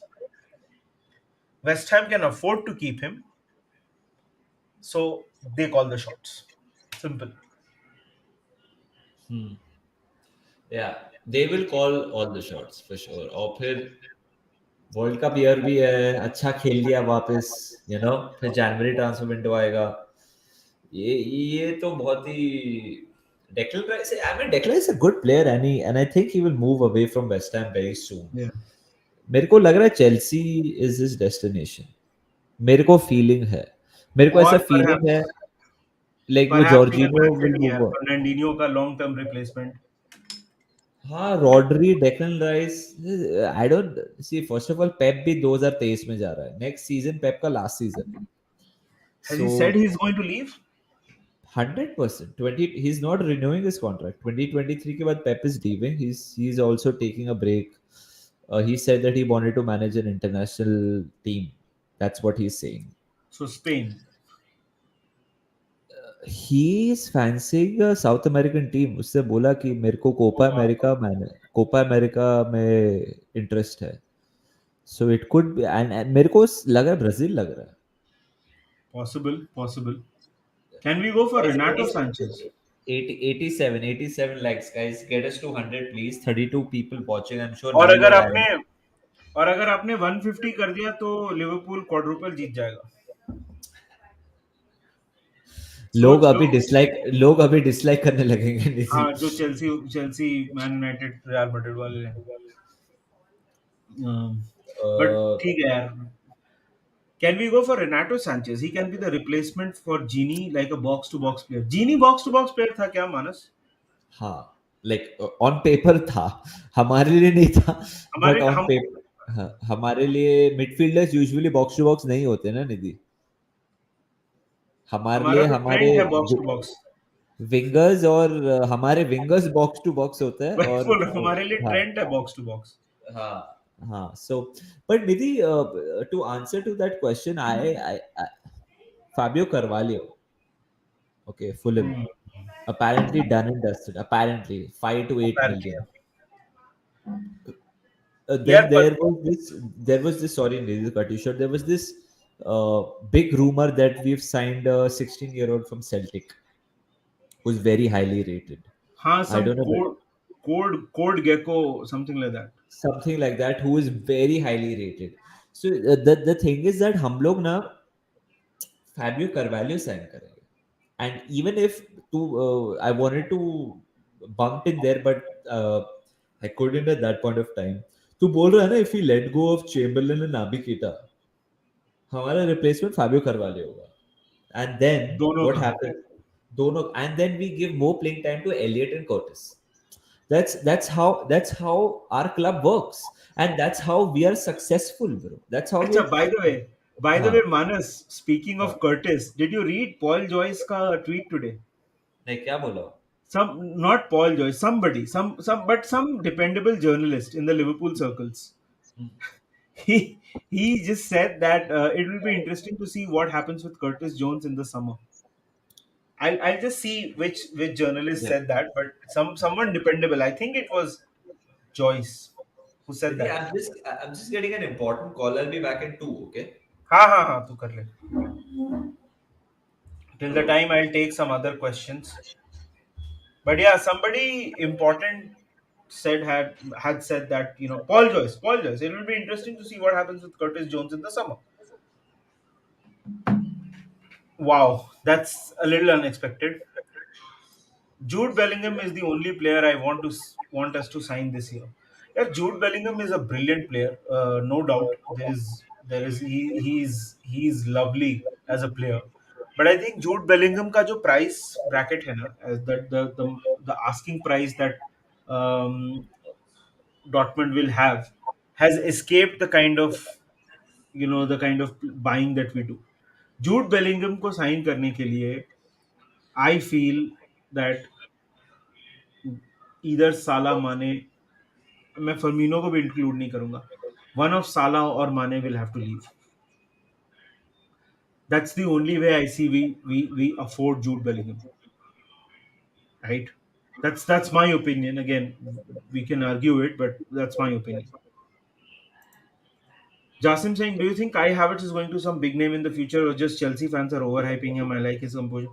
West Ham can afford to keep him, so they call the shots. Simple. Hmm. Yeah, they will call all the shots for sure. और फिर world cup year भी है, अच्छा खेल लिया वापस, फिर जनवरी transfer window आएगा। ये तो बहुत ही Declan Rice, I mean, Declan is a good player, and I think he will move away from West Ham very soon. Yeah. मेरे को लग रहा है चेल्सी इज हिज डेस्टिनेशन। मेरे को फीलिंग है, मेरे को ऐसा और फीलिंग है, लाइक वो परहैप्स ये जॉर्जिनो मैन विल सिटी यार, मूव। फर्नांडिनियो का लॉन्ग टर्म रिप्लेसमेंट. हाँ, Rodri, Declan Rice. I don't see, first of all Pep भी 2023 में जा रहा है, नेक्स्ट सीजन पेप का लास्ट सीजन है। Has so he said he's going to leave? 100% 20 he is not renewing his contract. 2023 के बाद Pep is leaving, he is also taking a break. He said that he wanted to manage an international team. That's what he's saying. So Spain. He is fancying a South American team. उससे बोला कि मेरे को Copa America में interest है। So it could be, and मेरे को लग रहा है ब्राजील लग रहा है। Possible, possible. Can we go for Guys, Renato Sanchez? 87 likes, guys. Get us to 100, please. 32 people watching. I'm sure और many अगर were आपने adding. और अगर आपने 150 कर दिया तो लिवरपूल क्वाड्रुपल जीत जाएगा. सोच लो. लोग अभी डिसलाइक करने लगेंगे निधि। हाँ, जो Chelsea Chelsea man United real Madrid वाले हैं. बट ठीक है यार. Can we go for Renato Sanchez? He can be the replacement for Genie, like a box to box player. Genie box to box player था क्या मानस? हाँ, like on paper था, हमारे लिए नहीं था, बट हमारे ऑन हम पेपर हाँ, हमारे लिए midfielders usually box to box नहीं होते ना निधि। हमारे हमारा लिए तो हमारे ट्रेंड है बॉक्स टू बॉक्स. विंगर्स और हमारे विंगर्स बॉक्स टू बॉक्स होते हैं वही और बोल रहा हूँ, हमारे लिए हाँ ट्रेंड है बॉक्स टू बॉक्स. हाँ हाँ। So but Nidhi, to answer to that question, I Fabio Carvalho, okay, Fulham, apparently done and dusted. Apparently, 5 to 8 Apparently. million. यार Then पर there was this. Sorry, Nidhi, to cut you short. There was this big rumor that we've signed a 16-year-old from Celtic who's very highly rated. हाँ, I some don't know, but code gecko, something like that. something like that, who is very highly rated. So the thing is that हम लोग ना Fabio Carvalho sign करेंगे. And even if I wanted to bump in there, but I couldn't at that point of time. तू बोल रहा है ना, if we let go of Chamberlain and Naby Keita, हमारा replacement Fabio Carvalho होगा. And then दोनों what का. happened? दोनों, and then we give more playing time to Elliot and Curtis. That's how our club works, and that's how we are successful, bro. That's how we अच्छा, are. by the way, हाँ Manas, speaking of हाँ, Curtis, did you read Paul Joyce का tweet today? नहीं क्या बोला? Some, not Paul Joyce, somebody, some dependable journalist in the Liverpool circles. Hmm. He just said that it will be interesting to see what happens with Curtis Jones in the summer. I'll just see which journalist Yeah. said that, but someone dependable. I think it was Joyce who said Nidhi, that. I'm just getting an important call. I'll be back in 2, okay? हाँ हाँ हाँ, तू कर ले. Till the time, I'll take some other questions. But yeah, somebody important had said that, Paul Joyce. It will be interesting to see what happens with Curtis Jones in the summer. Wow, that's a little unexpected. Jude Bellingham is the only player I want us to sign this year. Yeah, Jude Bellingham is a brilliant player, no doubt. He's lovely as a player, but I think Jude Bellingham का जो price bracket है ना, as the asking price that um, Dortmund will have has escaped the kind of buying that we do. Jude Bellingham को sign करने के लिए I feel that either Salah, Mane. मैं Firmino को भी इंक्लूड नहीं करूंगा. One of Salah or Mane will have to leave. That's the only way I see we afford Jude Bellingham, right? That's my opinion. Again, we can argue it, but that's my opinion. Jasim saying, do you think Kai Havertz is going to some big name in the future, or just Chelsea fans are overhyping him? I like his composure.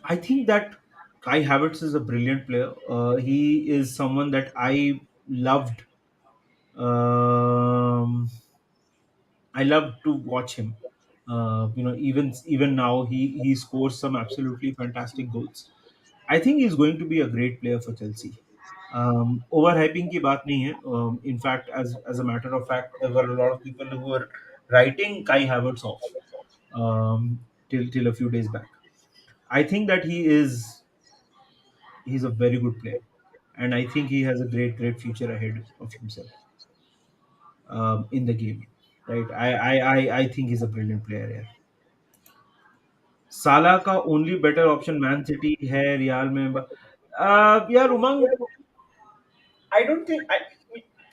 I think that Kai Havertz is a brilliant player. He is someone that I loved. Um, I love to watch him. Even now, he scores some absolutely fantastic goals. I think he's going to be a great player for Chelsea. Overhyping की बात नहीं है. In fact, as a matter of fact, there were a lot of people who were writing Kai Havertz off till a few days back. I think that he's a very good player, and I think he has a great future ahead of himself in the game. Right? I think he's a brilliant player here. Salah का only better option Man City है Real में. यार उमंग, I don't think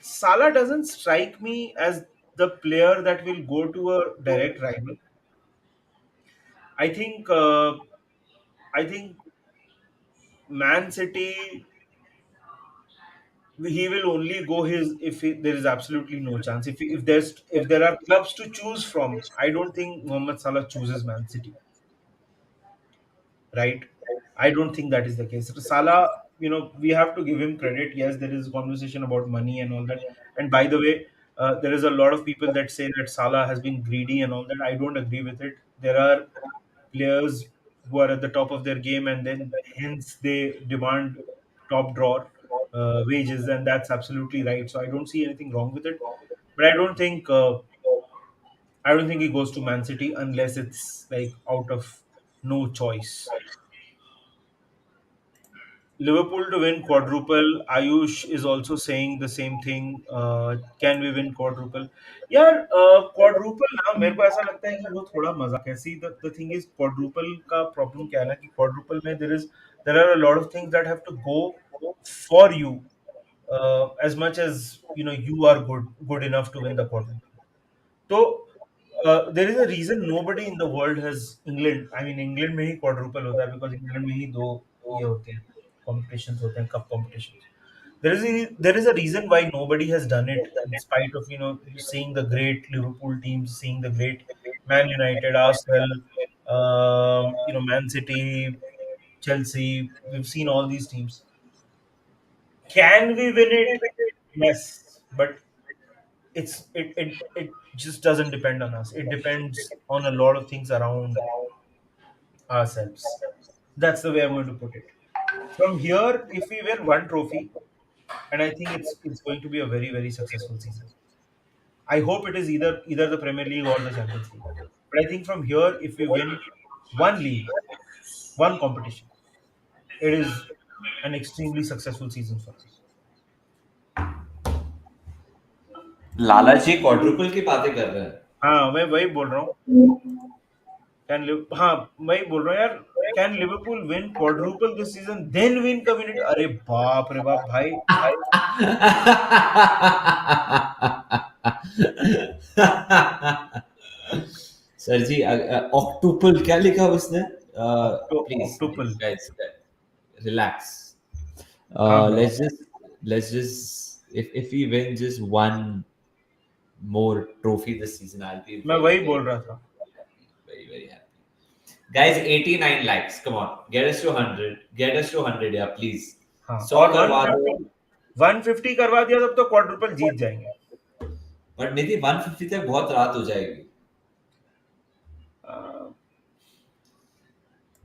Salah doesn't strike me as the player that will go to a direct rival. I think Man City, he will only go his if there is absolutely no chance. If there are clubs to choose from, I don't think Mohamed Salah chooses Man City, right? I don't think that is the case. Salah, we have to give him credit. Yes, there is conversation about money and all that. And by the way, there is a lot of people that say that Salah has been greedy and all that. I don't agree with it. There are players who are at the top of their game, and then hence they demand top drawer wages, and that's absolutely right. So I don't see anything wrong with it. But I don't think he goes to Man City unless it's like out of no choice. Liverpool to win quadruple. Ayush is also saying the same thing. Can we win quadruple? यार quadruple ना मेरे को ऐसा लगता है कि वो थोड़ा मजाक है. See, the thing is quadruple का problem क्या है ना कि quadruple में there are a lot of things that have to go for you, as much as you are good enough to win the quadruple. So there is a reason nobody in the world has England. I mean, England में ही quadruple होता है because England में ही दो ये होते हैं, competitions होते हैं, cup competitions. There is a reason why nobody has done it in spite of seeing the great Liverpool teams, seeing the great Man United, Arsenal, Man City, Chelsea. We've seen all these teams. Can we win it? Yes, but it just doesn't depend on us. It depends on a lot of things around ourselves. That's the way I'm going to put it. From here, if we win one trophy, and I think it's going to be a very successful season. I hope it is either the Premier League or the Champions League. But I think from here, if we win one league, one competition, it is an extremely successful season for us. Lalaji quadruple की बातें कर रहे हैं. हाँ, मैं वही बोल रहा हूँ. हाँ, मैं ही बोल रहा हूँ यार. Can Liverpool win quadruple this season then win community? अरे बाप रे बाप भाई. सर जी ऑक्टुपल क्या लिखा उसने? Please octuple. Guys relax. हाँ bro. Let's just if we win just one more trophy this season, I'll be मैं very वही बोल रहा था. very happy. Guys, 89 likes. Come on, get us to 100. Get us to 100, yeah, please. हाँ, 100 और करवा दो. 150 करवा दिया तब तो क्वाड्रुपल जीत जाएंगे. बट निधि 150 तक बहुत रात हो जाएगी.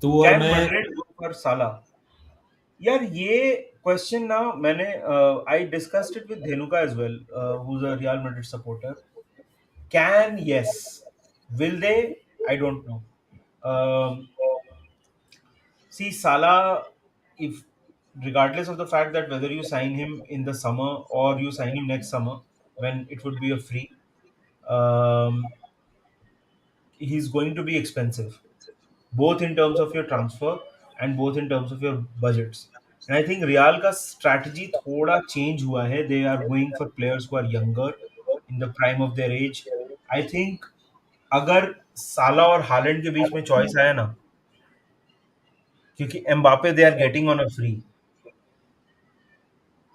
तू और कैन मैं. मैड्रिड गो फॉर साला? यार ये क्वेश्चन ना मैंने I discussed it with Dhenuka as well, who is a Real Madrid supporter. Can, yes. Will they? I don't know. See, Salah, if regardless of the fact that whether you sign him in the summer or you sign him next summer when it would be a free, um, he's going to be expensive, both in terms of your transfer and both in terms of your budgets. And I think Real का strategy थोड़ा change हुआ है. They are going for players who are younger, in the prime of their age. I think अगर साला और Holland के बीच में choice आया ना, क्योंकि Mbappe they are getting on a free,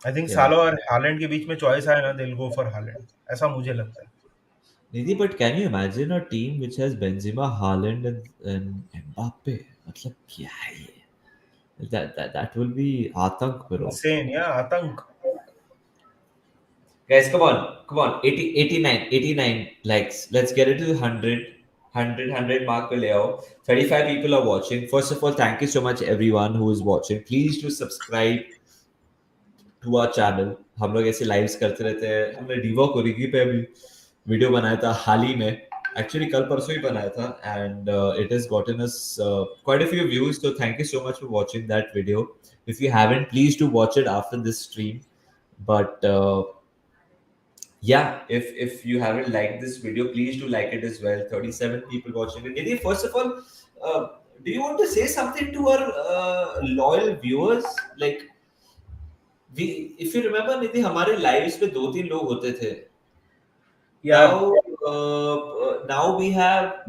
I think Yeah. साला और हालैंड के बीच में चॉइस आया ना, they will go for Holland, ऐसा मुझे लगता है. Nidhi, but can you imagine a team which has Benzema, Haaland, and Mbappe? मतलब क्या है ये? That will be आतंक, bro. इंसेन या आतंक. Guys, come on. 80, 89, 89 likes. Let's get it to 100 mark पे ले आओ. 35 people are watching. First of all, thank you so much everyone who is watching. Please do subscribe to our channel. हम लोग ऐसे lives करते रहते हैं. हमने डिवॉक ओरिगी पे अभी वीडियो बनाया था हाल ही में. Actually कल परसों ही बनाया था, and it has gotten us quite a few views. So thank you so much for watching that video. If you haven't, please do watch it after this stream. But yeah, if you haven't liked this video, please do like it as well. 37 people watching it. Nidhi, first of all, uh, do you want to say something to our loyal viewers? Like, we, if you remember, Nidhi, हमारे lives पे दो तीन लोग होते थे. यार Now we have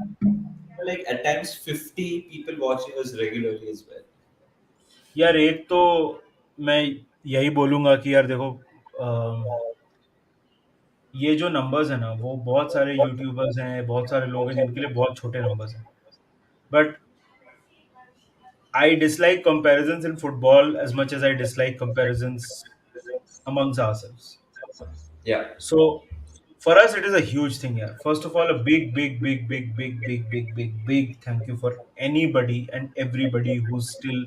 like at times 50 people watching us regularly as well. यार एक तो मैं यही बोलूंगा कि यार देखो, अम, ये जो नंबर्स है ना, वो बहुत सारे यूट्यूबर्स हैं, बहुत सारे लोग हैं जिनके लिए बहुत छोटे नंबर्स हैं. But I dislike comparisons in football as much as I dislike comparisons amongst ourselves. Yeah. So for us, it is a huge thing here. First of all, a big, big, big, big, big, big, big, big, big thank you for anybody and everybody who still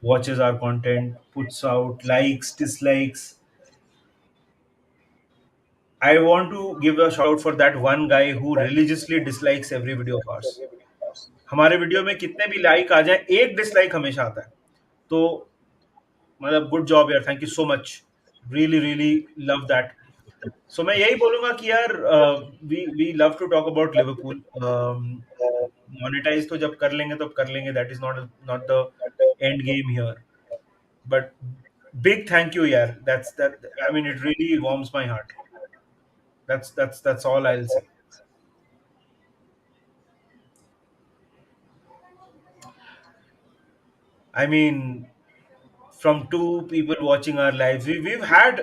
watches our content, puts out likes, dislikes. I want to give a shout out for that one guy who religiously dislikes every video of ours. हमारे video में कितने भी like आ जाए, एक dislike हमेशा आता है. तो मतलब गुड जॉब यार, thank you so much, really really love that. So मैं यही बोलूंगा कि यार we love to talk about Liverpool. Monetize तो जब कर लेंगे तब कर लेंगे, that is not not the end game here. But big thank you यार, that I mean it really warms my heart. That's all I'll say. I mean, from two people watching our lives, we've had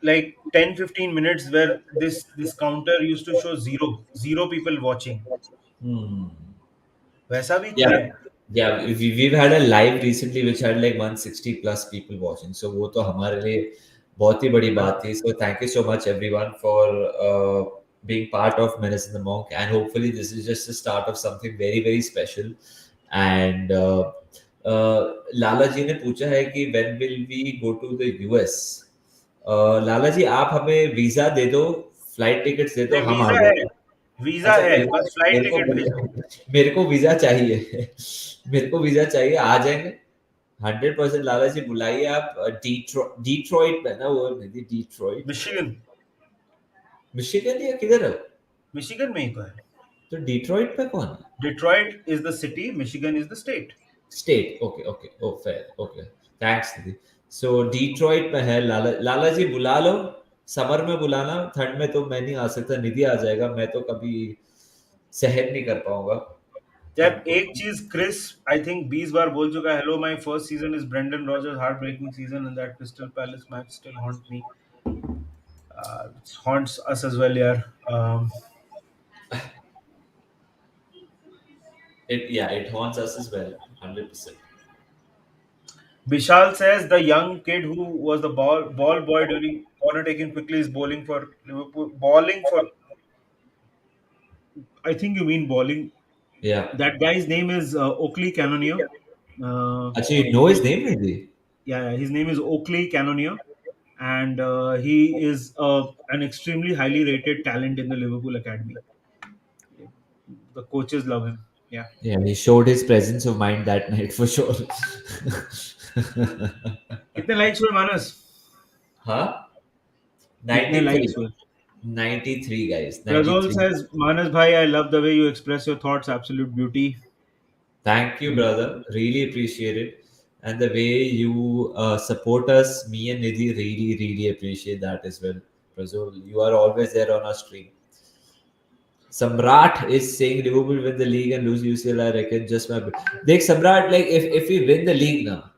like 10-15 minutes where this counter used to show zero people watching. Hmm. वैसा भी Yeah, किया है. yeah. We've had a live recently which had like 160 plus people watching. So वो तो हमारे लिए बहुत ही बड़ी बात थी. So thank you so much everyone for being part of Menace the Monk, and hopefully this is just the start of something very very special. And लाला जी ने पूछा है कि when will we go to the US? लाला जी आप हमें visa दे दो, flight tickets दे दो, नहीं, हम आ वीजा है. जाएंगे. वीजा अच्छा, है, बस फ्लाइट मेरे को टिकट भेजो. मेरे को वीजा चाहिए. मेरे को वीजा चाहिए, आ जाएंगे 100%. लाला जी बुलाइए आप. डिट्रॉइट में ना, वो नहीं, डिट्रॉइट, मिशिगन. मिशिगन या किधर है? मिशिगन में ही तो है. तो डिट्रॉइट पे कौन है? Detroit is the city, Michigan is the state. State. Okay okay, oh fair, okay. Thanks दीदी. सो डिट्रॉइट में है. लाला लाला जी बुला लो. समर में बुलाना, ठंड में तो मैं नहीं आ सकता. निधि आ जाएगा, मैं तो कभी सहन नहीं कर पाऊंगा यार ठंड को. एक चीज क्रिस आई थिंक 20 बार बोल चुका है, hello my first season is Brendan Rodgers heart breaking season and that Crystal Palace match still haunt me. It haunts us as well, yeah. It haunts us as well, 100%. Vishal says the young kid who was the ball boy during corner taking quickly is bowling for Liverpool. Bowling for, I think you mean bowling. Yeah. That guy's name is Oakley Cannonier. Actually, you know his name, Nidhi? Yeah, his name is Oakley Cannonier, and he is an extremely highly rated talent in the Liverpool academy. The coaches love him. Yeah. Yeah, he showed his presence of mind that night for sure. कितने likes हुए मानस? Huh? कितने 93. likes हुए? 93 guys. Razol 93. says, Manas bhai, I love the way you express your thoughts. Absolute beauty. Thank you, brother. Really appreciate it. And the way you support us, me and Nidhi, really, really appreciate that as well. Prajol, you are always there on our stream. Samrat is saying Liverpool win the league and lose UCL. I reckon just my. Like Samrat, like if we win the league now,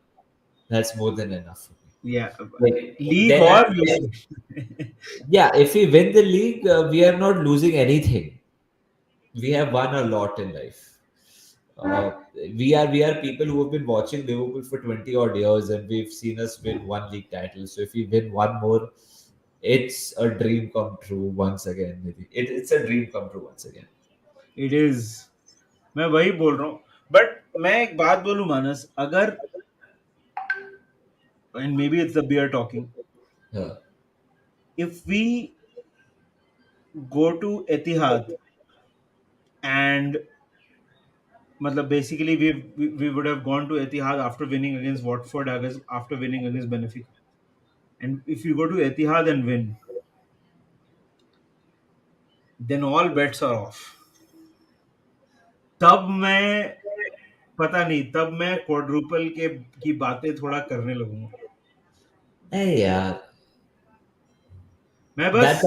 that's more than enough for me. Yeah, Like league then, or then UC. yeah, if we win the league, we are not losing anything. We have won a lot in life. Uh, we are people who have been watching Liverpool for 20 odd years, and we've seen us win one league title. So if we win one more, it's a dream come true once again. Nidhi. It's a dream come true once again. It is. मैं वही बोल रहा हूँ. But मैं एक बात बोलूं मानस, अगर, and maybe it's the beer talking, Yeah. if we go to Etihad and मतलब basically we would have gone to Etihad after winning against Watford, after winning against Benfica, and if you go to Etihad and win, then all bets are off. तब मैं, पता नहीं, तब मैं quadruple के की बातें थोड़ा करने लगूंगा. Hey, yeah. मैं बस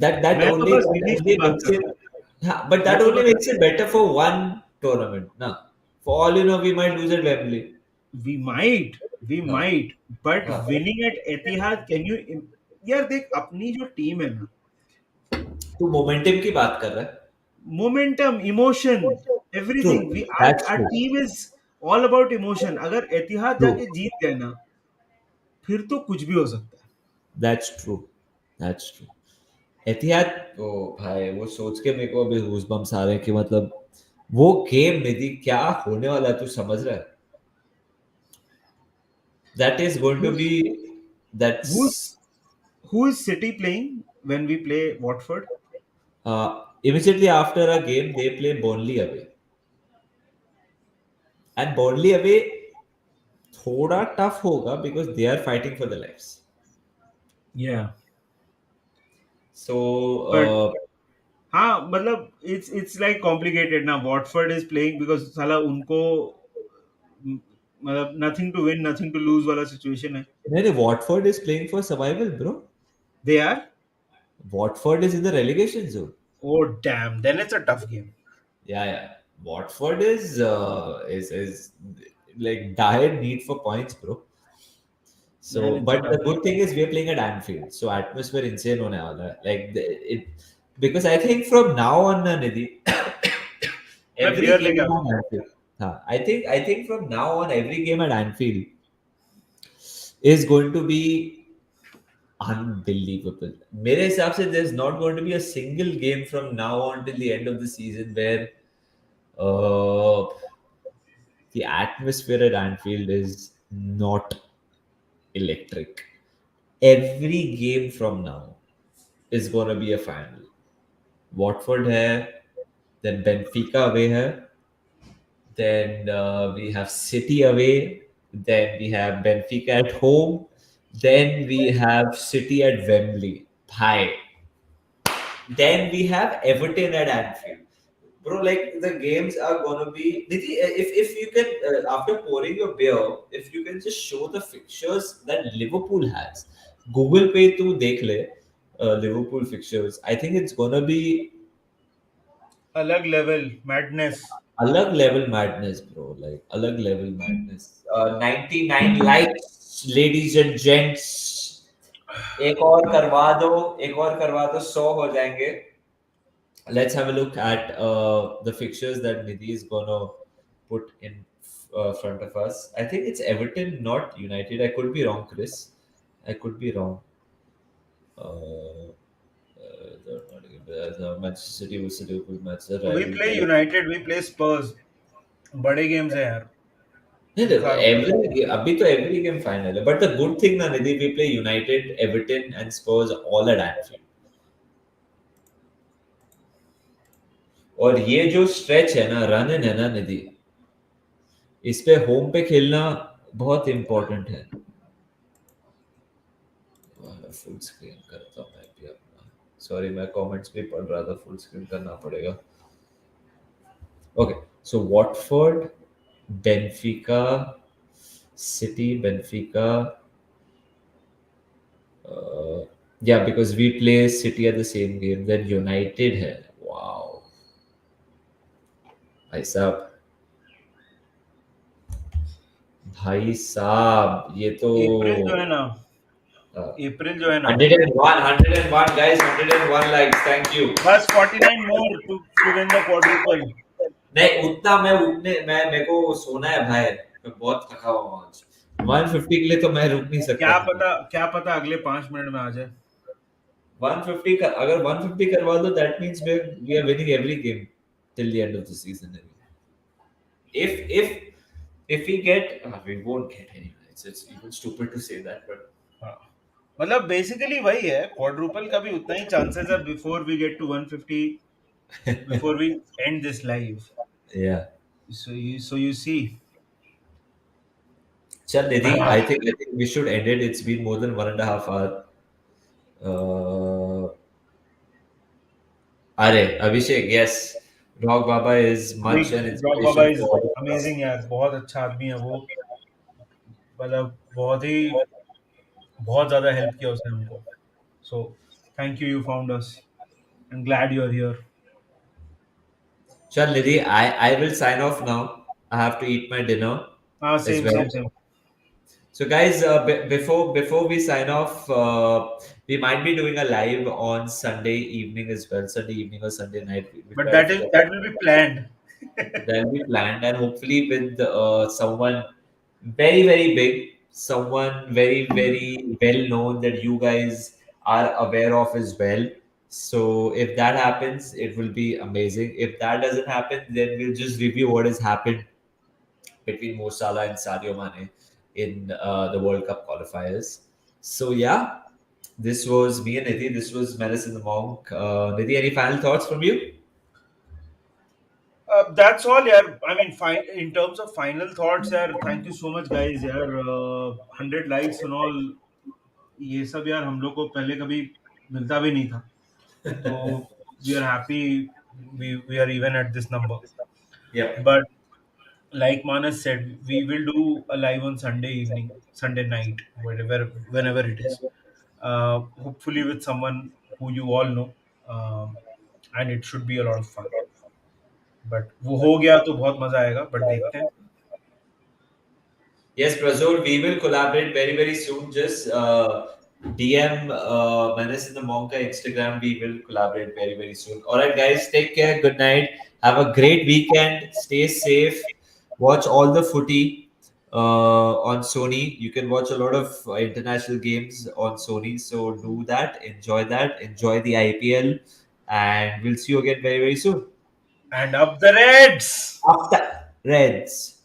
That that मैं तो only बस that विनिश की only बात makes कर it. रहा हूँ. Yeah, but मैं that तो only बस, makes it better for one tournament. No, for all you know, we might lose at Wembley. We might we हाँ, माइट बट हाँ. Winning at Etihad, can you, यार देख अपनी जो टीम है ना, तू मोमेंटम की बात कर रहा है. Momentum, emotion, everything, True. We That's our true. Team is all about emotion. अगर एतिहाद True. जाके जीत गए ना, फिर तो कुछ भी हो सकता है. That's true. That's true. एतिहाद. ओ भाई वो सोच के मेरे को अभी गूज़बम्स आ रहे हैं कि मतलब वो गेम में थी क्या होने वाला है, तू समझ रहा है. That is going to be that's Who's who is City playing when we play Watford? immediately after a game they play Burnley away, and Burnley away थोड़ा टफ होगा because they are fighting for their lives. Yeah, So but हाँ मतलब it's like complicated ना. Watford is playing because साला उनको मतलब nothing to win, nothing to lose वाला situation है. नहीं नहीं, Watford is playing for survival, bro. They are. Watford is in the relegation zone. Oh damn! Then it's a tough game. Yeah, yeah. Watford is like dire need for points, bro. Then So, it's a but the tough good game. thing is we're playing at Anfield, so atmosphere insane होने वाला है. Like it, because I think from now on, Nidhi, मैं every beer लेके game आता हूँ. at Anfield. I think from now on, every game at Anfield is going to be unbelievable. मेरे हिसाब से there's not going to be a single game from now on till the end of the season where uh, the atmosphere at Anfield is not electric. Every game from now is going to be a final. Watford है, then Benfica away है, then we have City away, then we have Benfica at home, then we have City at Wembley. Bhai. Then we have Everton at Anfield. Bro, like the games are gonna be. Nidhi, if you can, after pouring your beer, if you can just show the fixtures that Liverpool has, Google पे तू देख ले Liverpool fixtures. I think it's gonna be अलग level madness. अलग level madness, bro. Like अलग level madness. 99 likes, ladies and gents. एक और करवा दो, एक और करवा दो, 100 हो जाएंगे. Let's have a look at the fixtures that Nidhi is gonna put in front of us. I think it's Everton, not United. I could be wrong, Chris. I could be wrong. The Manchester City versus Liverpool match, the We rivalry. play United, we play Spurs. बड़े games है यार. नहीं, दिखा रहा हूँ. every अभी तो every game final है. But the good thing ना निधि, we play United, Everton and Spurs all at Anfield. और ये जो स्ट्रेच है ना, रन है ना निधि, इस पे होम पे खेलना बहुत इंपॉर्टेंट है. फुल स्क्रीन करता हूँ मैं भी अपना. सॉरी, मैं कमेंट्स भी पढ़ रहा था, फुल स्क्रीन करना पड़ेगा. Okay, so Watford Benfica, City, Benfica. Uh, yeah, because we play City at the same game. Then United है. Wow. भाई साहब, भाई साहब ये तो अप्रैल जो है ना, अप्रैल जो है ना, 101, 101 guys, 101 likes. Thank you. बस 49 more to win the quadruple. नहीं उतना मैं उठने मैं मेरे को सोना है भाई, मैं बहुत थका हुआ हूँ आज। 150 के लिए तो मैं रुक नहीं सकता था। क्या पता अगले 5 मिनट में आ जाए. 150 का अगर 150 करवा दो that means we are winning every game till the end of the season. If we get, we won't get anyway. It's even stupid to say that, but हाँ. मतलब बेसिकली वही है, क्वाड्रुपल का भी उतना ही चांसेस है before we get to 150, before we end this live. yeah. So you see. Chal Nidhi, I think we should end it. It's been more than 1.5 hours. Uh, Are Abhishek, yes, Rock Baba is much an rock Baba inspiration is for all of us. Amazing यार, बहुत अच्छा आदमी है वो. मतलब बहुत ज्यादा help किया उसने हमको. So thank you, you found us and glad you are here. Chal Nidhi, I will sign off now. I have to eat my dinner हाँ, as same well. Same same. So, guys, before we sign off, we might be doing a live on Sunday evening as well. Sunday evening or Sunday night. We'll but try to figure that that will be planned. that'll be planned, and hopefully with someone very very big, someone very very well known that you guys are aware of as well. So if that happens, it will be amazing. If that doesn't happen, then we'll just review what has happened between Mo Salah and Sadio Mane in the World Cup qualifiers. So yeah, this was me and Nidhi. This was Menace the Monk. Nidhi, any final thoughts from you? That's all यार. I mean, in terms of final thoughts यार, thank you so much guys यार. 100 likes and all, ये सब यार हम लोग को पहले कभी मिलता भी नहीं था. तो we are happy we are even at this number. Yep. But like Manas said, we will do a live on Sunday evening, Sunday night, whenever it is. Hopefully with someone who you all know, and it should be a lot of fun. But वो हो गया तो बहुत मजा आएगा. But देखते हैं. Yes, Prazul, we will collaborate very, very soon. Just DM Menace in the Monk Instagram. We will collaborate very, very soon. All right, guys, take care. Good night. Have a great weekend. Stay safe. Watch all the footy on Sony. You can watch a lot of international games on Sony. So do that. Enjoy that. Enjoy the IPL. And we'll see you again very, very soon. And up the Reds. After Reds.